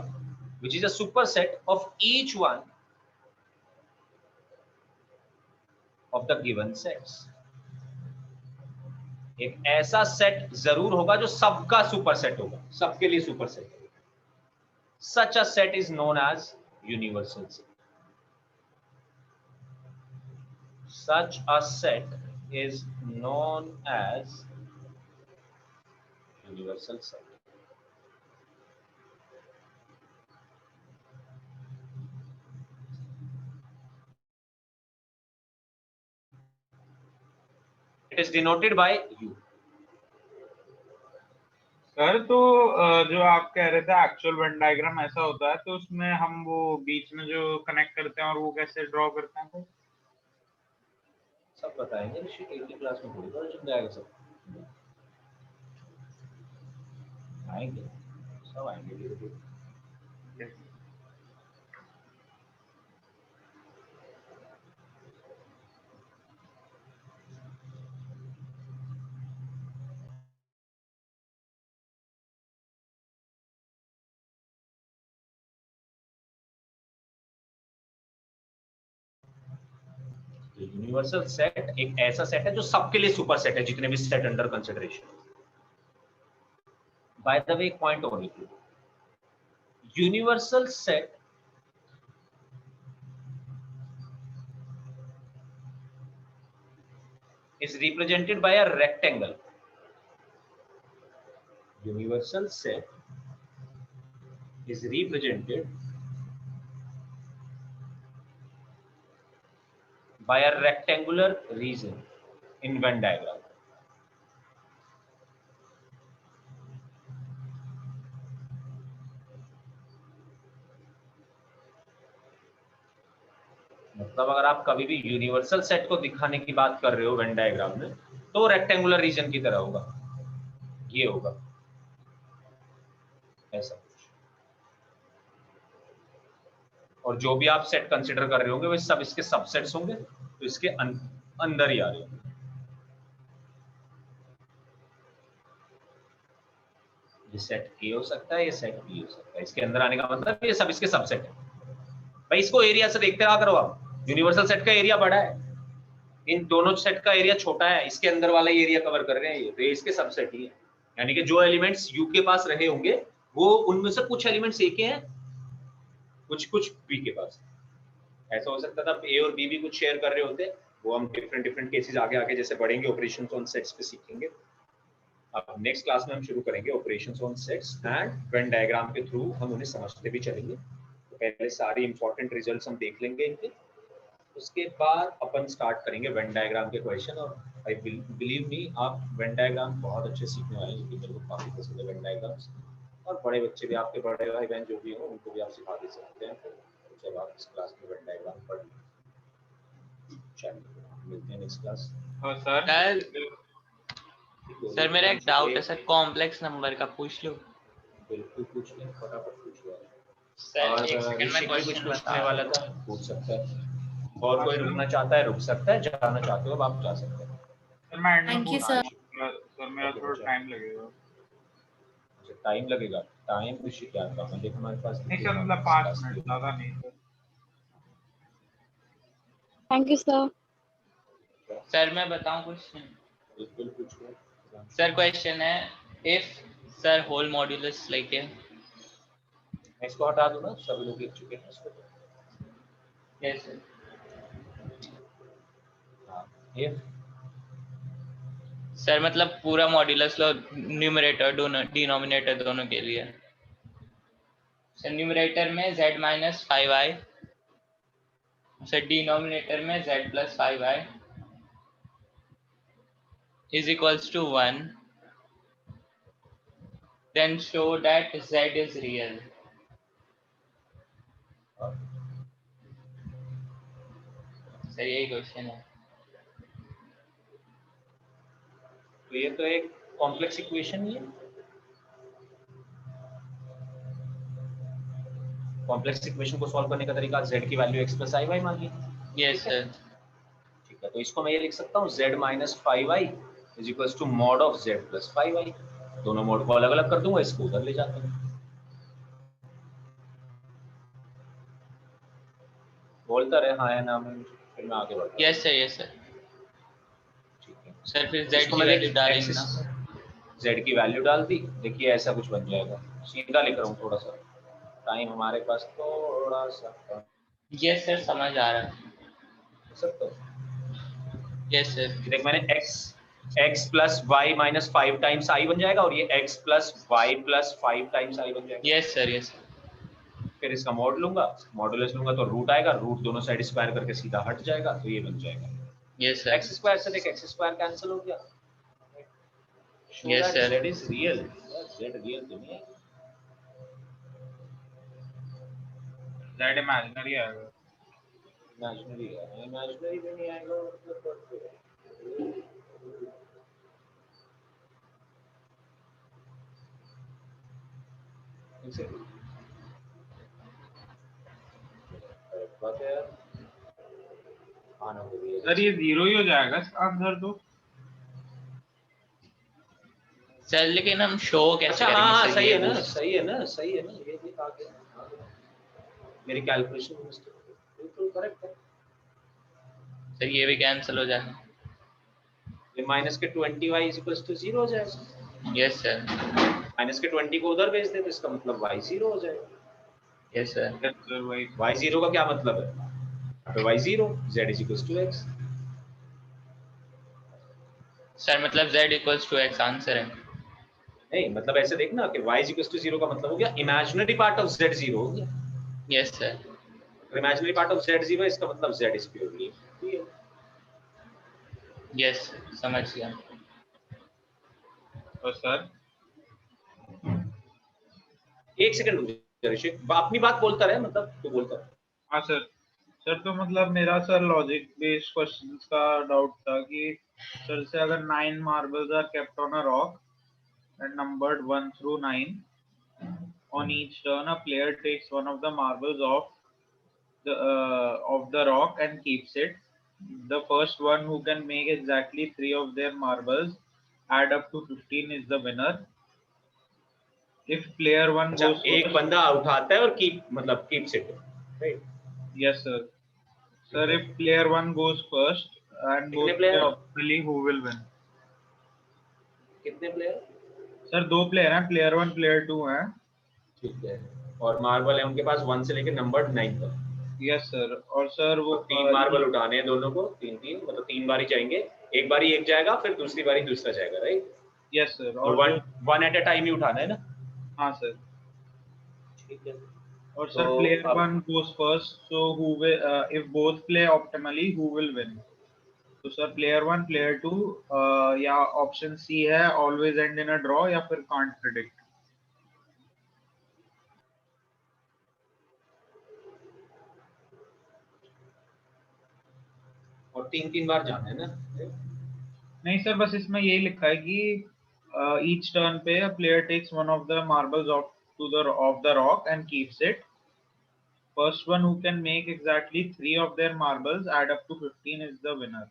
which is a superset of each one of the given sets. एक ऐसा सेट जरूर होगा जो सबका सुपरसेट होगा, सबके लिए सुपरसेट होगा. Such a set is known as universal set. Such a set is known as universal set. It is denoted by U. Sir तो जो आप कह रहे थे एक्चुअल वेन डायग्राम ऐसा होता है, तो उसमें हम वो बीच में जो कनेक्ट करते हैं और वो कैसे ड्रॉ करते हैं, तो सब बताएंगे ऋषि, एक ही क्लास में थोड़ी पता चल जाएगा, सब आएंगे, सब आएंगे धीरे-धीरे. यूनिवर्सल सेट एक ऐसा सेट है जो सबके लिए सुपर सेट है, जितने भी set under consideration. By the way, एक पॉइंट और लिख लो, universal set is represented by a rectangle. Universal set is represented by a rectangular region in Venn diagram. मतलब अगर आप कभी भी यूनिवर्सल सेट को दिखाने की बात कर रहे हो वेन डायग्राम में, तो रेक्टेंगुलर रीजन की तरह होगा, ये होगा ऐसा कुछ. और जो भी आप सेट कंसीडर कर रहे होंगे वो सब इसके सबसेट्स होंगे, तो इसके अंदर ही आ रहे होंगे. ये सेट ए हो सकता है, ये सेट बी हो सकता है. इसके अंदर आने का मतलब ये सब इसके सबसेट है. भाई इसको एरिया से देखते रहा करो आप, यूनिवर्सल सेट का एरिया बड़ा है, इन दोनों सेट का एरिया छोटा है, इसके अंदर वाला एरिया कवर कर रहे हैं ये, तो इसके सबसेट ही है. यानी कि जो एलिमेंट्स यू के पास रहे होंगे वो उनमें से कुछ एलिमेंट्स ए के हैं, कुछ कुछ बी के पास. ऐसा हो सकता था ए और बी भी कुछ शेयर कर रहे होते, वो हम डिफरेंट केसेस आगे आगे जैसे बढ़ेंगे ऑपरेशंस ऑन सेट्स पे सीखेंगे. अब नेक्स्ट क्लास में हम शुरू करेंगे operations on sets and Venn diagram के थ्रू हम उन्हें समझते भी चलेंगे. तो पहले सारी इंपॉर्टेंट रिजल्ट्स हम देख लेंगे इनके, उसके बाद अपन स्टार्ट करेंगे वेन डायग्राम के क्वेश्चन. और आई बिलीव मी, आप वेन डायग्राम बहुत अच्छे सीखने वाले हैं, क्योंकि मेरे को काफी पसंद है वेन डायग्राम्स. और बड़े बच्चे भी, आपके बड़े भाई बहन जो भी हो, उनको भी आप सिखा दे सकते हैं. तो जब आप इस क्लास में वेन डायग्राम पढ़, चलिए मिलते हैं नेक्स्ट क्लास. हाँ सर. सर मेरा एक डाउट है सर, कॉम्प्लेक्स नंबर का पूछ लो. बिल्कुल पूछ लें, फटाफट पूछ लो. सर एक सेकंड में कुछ पूछने वाला था, पूछ सकता है. और कोई रुकना चाहता है रुक सकता है, जाना चाहते हो आप जा सकते हैं. सर मैं एंड में Thank you, sir. सर मेरा थोड़ा टाइम लगेगा. अच्छा टाइम लगेगा, टाइम कुछ क्या था, मैं देखो हमारे पास नहीं सर, मतलब 5 मिनट, ज़्यादा नहीं sir. Thank you sir. Sir मैं बताऊं क्वेश्चन? बिल्कुल पूछो. सर क्वेश्चन है, if sir whole modulus like है, इसको हटा दो ना, सभी लोग लिख चुके हैं इसको. Yes sir. इफ सर मतलब पूरा मॉड्यूलस लो, न्यूमरेटर दोनों डिनोमिनेटर दोनों के लिए. सर न्यूमरेटर में z - 5i सर डिनोमिनेटर में z plus 5i is equals to 1, then show that z is real. Sir यही क्वेश्चन है। तो ये तो एक कॉम्प्लेक्स इक्वेशन ही है। कॉम्प्लेक्स इक्वेशन को सॉल्व करने का तरीका z की वैल्यू x प्लस आई वाई मान ली। Yes sir. ठीक है, तो इसको मैं ये लिख सकता हूँ z minus 5i is equals to mod of z plus 5i। दोनों मोड को अलग अलग कर दूंगा, इसको उधर ले जाते हैं। बोलता रहे हाँ है ना, मैं फिर मैं आगे बढ़ता हूँ। Yes sir, yes sir. ठीक है सर फिर z इसको की मैं वैल्यू डालेंगे ना। z की वैल्यू डाल दी। देखिए ऐसा कुछ बन जाएगा। सीधा लिख रहा हूँ, थोड़ा सा टाइम हमारे पास थोड़ा सा। यस सर, समझ आ रहा है। सकते यस सर। देख मैंने x plus y minus 5 times i बन जाएगा, और ये x plus y plus 5 times i बन जाएगा। Yes sir, yes sir. फिर इसका मॉड लूंगा, मॉडुलस लूंगा तो रूट आएगा, रूट दोनों साइड स्क्वायर करके सीधा हट जाएगा, तो ये बन जाएगा। Yes sir. x स्क्वायर से देख x स्क्वायर कैंसिल हो गया। Yes sir. z is real. z real तो नहीं है, z इमेजिनरी आएगा। इमेजिनरी है। इमेजिनरी भी नहीं आएगा मतलब बात है यार। आना होगी सर ये 0 ही हो जाएगा आंसर तो। सर लेकिन हम शो कैसे अच्छा करेंगे? हाँ सर सही ये है ना, सही है ना, सही है ना, ये भी आ गया। मेरी कैलकुलेशन बिल्कुल करेक्ट है। सर ये भी कैंसिल हो जाएगा। ये माइनस के 20y इज इक्वल टू 0 हो जाएगा। Yes sir. माइनस के 20 को उधर भेज दे तो इसका मतलब y 0 हो जाएगा। Yes sir. y 0 का क्या मतलब है? यहाँ पे y 0, z is equal to x। Sir मतलब z equals to x answer है। नहीं मतलब ऐसे देखना कि y इज इक्वल टू 0 का मतलब हो गया इमेजिनरी पार्ट ऑफ z 0 हो गया। Yes sir. Imaginary part of z 0 इसका मतलब z is purely real. Yes समझ गया। तो सर एक सेकंड रुक जा ऋषिक, अपनी बात बोलता रहे, मतलब तू बोलता रहे। हाँ सर। सर तो मतलब मेरा सर लॉजिक बेस्ड क्वेश्चंस का डाउट था कि सर से अगर 9 marbles are kept on a rock and numbered 1 through 9, on each turn a player takes one of the marbles off the rock and keeps it. The first one who can make exactly 3 of their marbles add up to 15 is the winner. If player 1 अच्छा, goes एक first, बंदा उठाता है और keeps it, right? yes sir. Sir, if player 1 goes first and कितने both player? play optimally, who will win? कितने player? Sir 2 player हैं, player 1 player 2 हैं। ठीक है, और मार्बल है उनके पास 1 से लेकर नंबर 9 तक। Yes sir. और सर वो 3 मार्बल उठाने हैं दोनों को, 3 मतलब 3 बारी जाएंगे, एक बारी एक जाएगा फिर दूसरी बारी दूसरा जाएगा, राइट? Yes sir. और वन एट अ टाइम ही उठाना है ना? हाँ सर। ठीक है। और sir player 1 goes first, so who will if both play optimally, who will win? तो सर player 1 player 2 या ऑप्शन सी है always end in a draw या फिर can't predict। और 3 बार जाना है ना? नहीं सर, बस इसमें यही लिखा है कि each turn पे a player takes one of the marbles off the rock and keeps it. First one who can make exactly 3 of their marbles add up to 15 is the winner.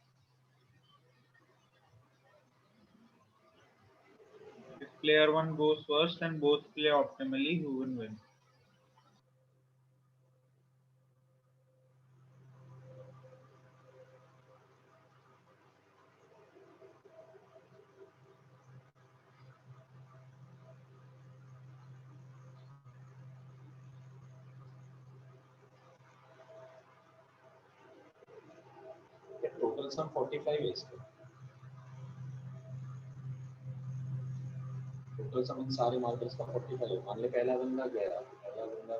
If player 1 goes first and both play optimally, who will win? Total sum 45 है इसका। Total sum इन सारे marbles का 45 है। मान ले पहला बंदा गया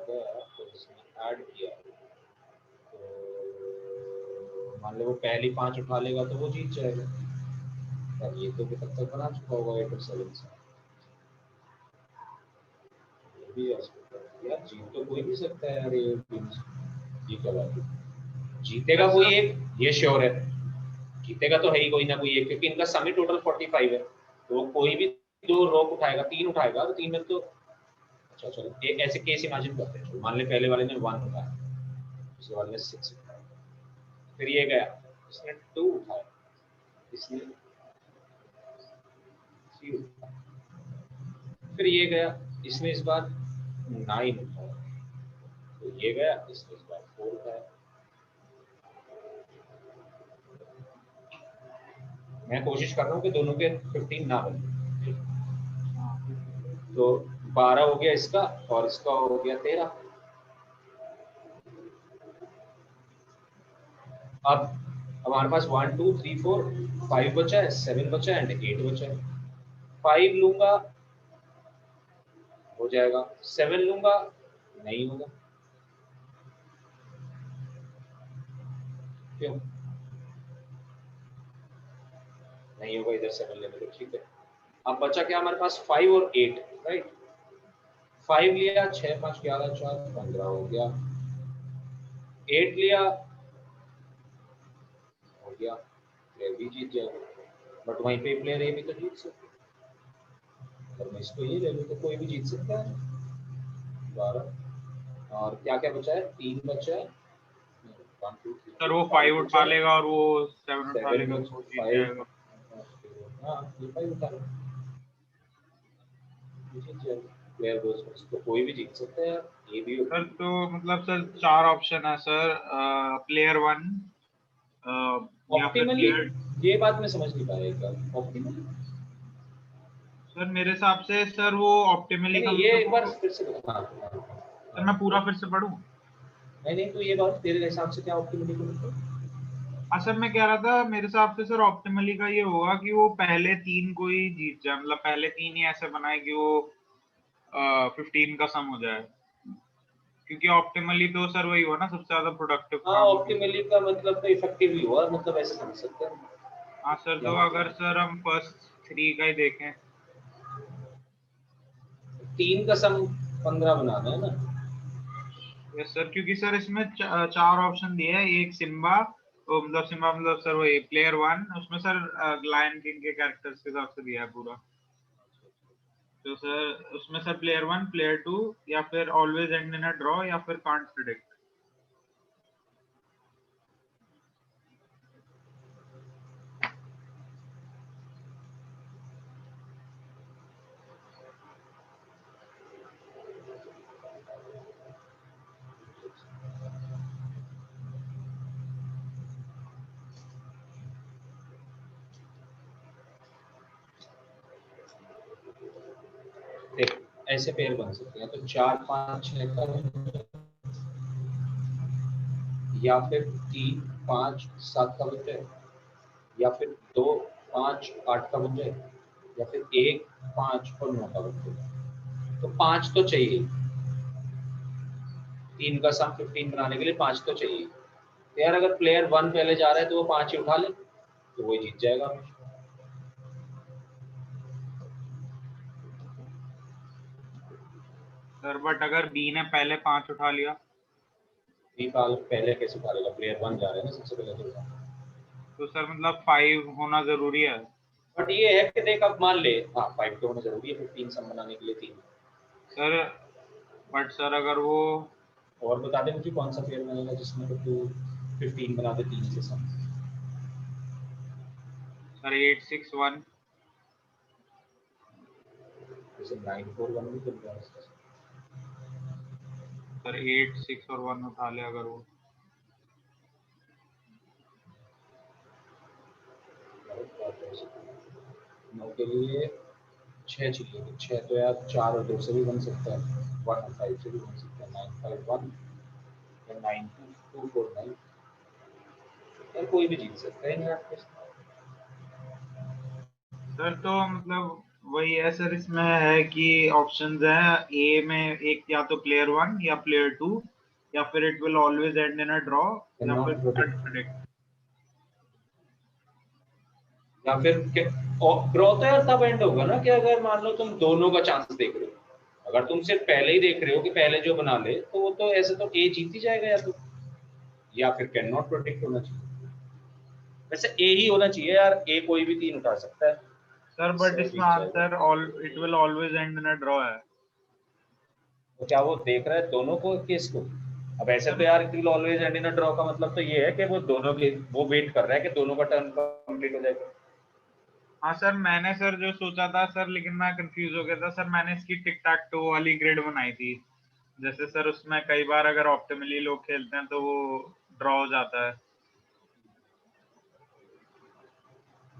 तो उसने ऐड किया, तो मान लो वो पहली 5 उठा लेगा तो वो जीत जाएगा। और ये तो तब तक बना चुका होगा 8 और 7 से। ये भी यार जीत तो कोई भी सकता है यार, ये ये क्या बात है, जीतेगा कोई एक, ये श्योर है, जीतेगा तो है ही कोई ना कोई एक, क्योंकि इनका समी टोटल 45 है, तो कोई भी 2 रॉक उठाएगा, 3 उठाएगा, तो 3 में तो अच्छा चलो एक ऐसे केस इमेजिन करते हैं, मान ले पहले वाले ने 1 उठाया, दूसरे वाले ने 6 उठाया, फिर ये गया इसने 2 उठाया, इसने 3 उठाया, फिर ये गया इसने इस बार 9 उठाया, तो ये गया इसने इस बार 4 उठाया। मैं कोशिश कर रहा हूँ कि दोनों के 15 ना बने, तो 12 हो गया इसका और इसका हो गया 13। अब हमारे पास 1 2 3 4 5 बचा है, 7 बचा है एंड 8 बचा है। 5 लूंगा हो जाएगा, 7 लूंगा नहीं होगा, क्यों नहीं होगा, इधर 7 लेने तो ठीक है। अब बचा क्या हमारे पास 5 और 8, राइट। 5 लिया 6 5 11 4 15 हो गया, 8 लिया हो गया, प्लेयर भी जीत जाएगा, बट वहीं पे प्लेयर ए भी तो जीत सकता है। अगर मैं इसको ये ले लूँ तो कोई भी जीत सकता है। 12 और क्या क्या बचा है, 3 बचा है, 1 2 3 सर वो 5 उठा लेगा और वो 7 उठा लेगा, तो जीत जाएगा। हाँ ये 5 उठा लेगा, जीत जाएगा, प्लेयर गोस फर्स्ट, तो कोई भी जीत सकता है यार, ये भी सर तो मतलब सर 4 ऑप्शन है सर, प्लेयर 1 या फिर ऑप्टिमली, ये बात मैं समझ नहीं पा रहा एक ऑप्टिमली। सर मेरे हिसाब से सर वो ऑप्टिमली का ये एक बार फिर से हाँ सर मैं पूरा फिर से पढ़ूं? नहीं तो ये बात तेरे हिसाब से क्या ऑप्टिमली को मतलब? हाँ सर मैं कह रहा था मेरे हिसाब से सर ऑप्टिमली का ये होगा कि वो पहले 3 को ही जीत जाए, मतलब पहले 3 ही ऐसे बनाए कि वो 15 का सम हो जाए, क्योंकि ऑप्टिमली तो सर वही हुआ ना सबसे ज्यादा प्रोडक्टिव। हाँ ऑप्टिमली का मतलब तो इफेक्टिव ही हुआ, मतलब ऐसे समझ सकते हैं। हाँ सर तो अगर सर हम फर्स्ट 3 का ही देखें, 3 का सम 15 बनाना है ना? यस सर, क्योंकि सर इसमें 4 ऑप्शन दिए हैं, एक सिम्बा, तो मतलब सिम्बा मतलब सर वही प्लेयर 1, उसमें सर लायन किंग के कैरेक्टर्स के हिसाब से दिया है पूरा, तो सर उसमें सर प्लेयर 1 प्लेयर 2 या फिर always and in a draw या फिर कांट प्रेडिक्ट। देख ऐसे पेयर बन सकते हैं, तो 4 5 6 का या फिर 3 5 7 का बन जाए, या फिर 2 5 8 का बन जाए, या फिर 1 5 और 9 का बन जाए। तो 5 तो चाहिए, 3 का सम 15 बनाने के लिए 5 तो चाहिए। तो यार अगर प्लेयर 1 पहले जा रहा है तो वो 5 ही उठा ले, तो वो जीत जाएगा। सर बट अगर बी ने पहले 5 उठा लिया, बी पहले कैसे उठा लेगा, प्लेयर 1 जा रहा है ना सबसे पहले, तो सर मतलब 5 होना जरूरी है। बट ये है कि देख अब मान ले, हाँ 5 तो होना जरूरी है 15 सम बनाने के लिए 3 सर, बट सर अगर वो और बता दे मुझे कौन सा पेयर बनेगा जिसमें तो तू 15 बना दे 3 से सम। सर 8 6 1, जैसे 9 4 1 भी कर दिया सर 8 6 और 1 उठा ले अगर वो, 9 के लिए 6 चाहिए, 6 तो यार 4 और 2 से भी बन सकता है, 1 और 5 से भी बन सकता है, 9 5 1 या 9 2 2 4 9, यार कोई भी जीत सकता है यार। सर तो मतलब वही है सर, इसमें है कि ऑप्शंस है ए में एक या तो प्लेयर 1 या प्लेयर 2 या फिर it will always and in a draw या फिर प्रेडिक्ट। या फिर ड्रॉ तो यार तब एंड होगा ना कि अगर मान लो तुम दोनों का चांस देख रहे हो। अगर तुम सिर्फ पहले ही देख रहे हो कि पहले जो बना ले, तो वो तो ऐसे तो ए जीत ही जाएगा या फिर कैन नॉट प्रोटेक्ट होना चाहिए। वैसे ए ही होना चाहिए यार, ए कोई भी 3 उठा सकता है सर बट इसमें answer it will always and in a draw है। तो क्या वो देख रहा है दोनों को केस को? अब ऐसे तो यार it will always and in a draw का मतलब तो ये है कि वो दोनों के वो वेट कर रहा है कि दोनों का टर्न कंप्लीट हो जाएगा। हाँ सर, मैंने सर जो सोचा था सर, लेकिन मैं कंफ्यूज हो गया था सर। मैंने इसकी टिक टैक टो वाली ग्रिड बनाई थी, जैसे सर उसमें कई बार अगर ऑप्टिमली लोग खेलते हैं तो वो ड्रॉ हो जाता है।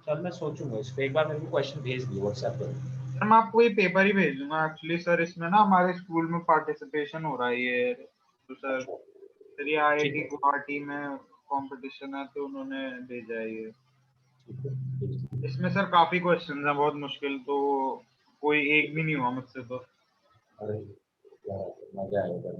चल मैं सोचूंगा इस पे, एक बार मेरे को क्वेश्चन भेज दियो व्हाट्सएप पर। सर मैं आपको ये पेपर ही भेज दूंगा एक्चुअली सर। इसमें ना हमारे स्कूल में पार्टिसिपेशन हो रहा है ये, तो सर ये IIT गुवाहाटी में कंपटीशन है तो उन्होंने भेजा है ये। इसमें सर काफी क्वेश्चंस हैं बहुत मुश्किल, तो कोई एक भी नहीं हुआ मुझसे तो। अरे मजा आएगा।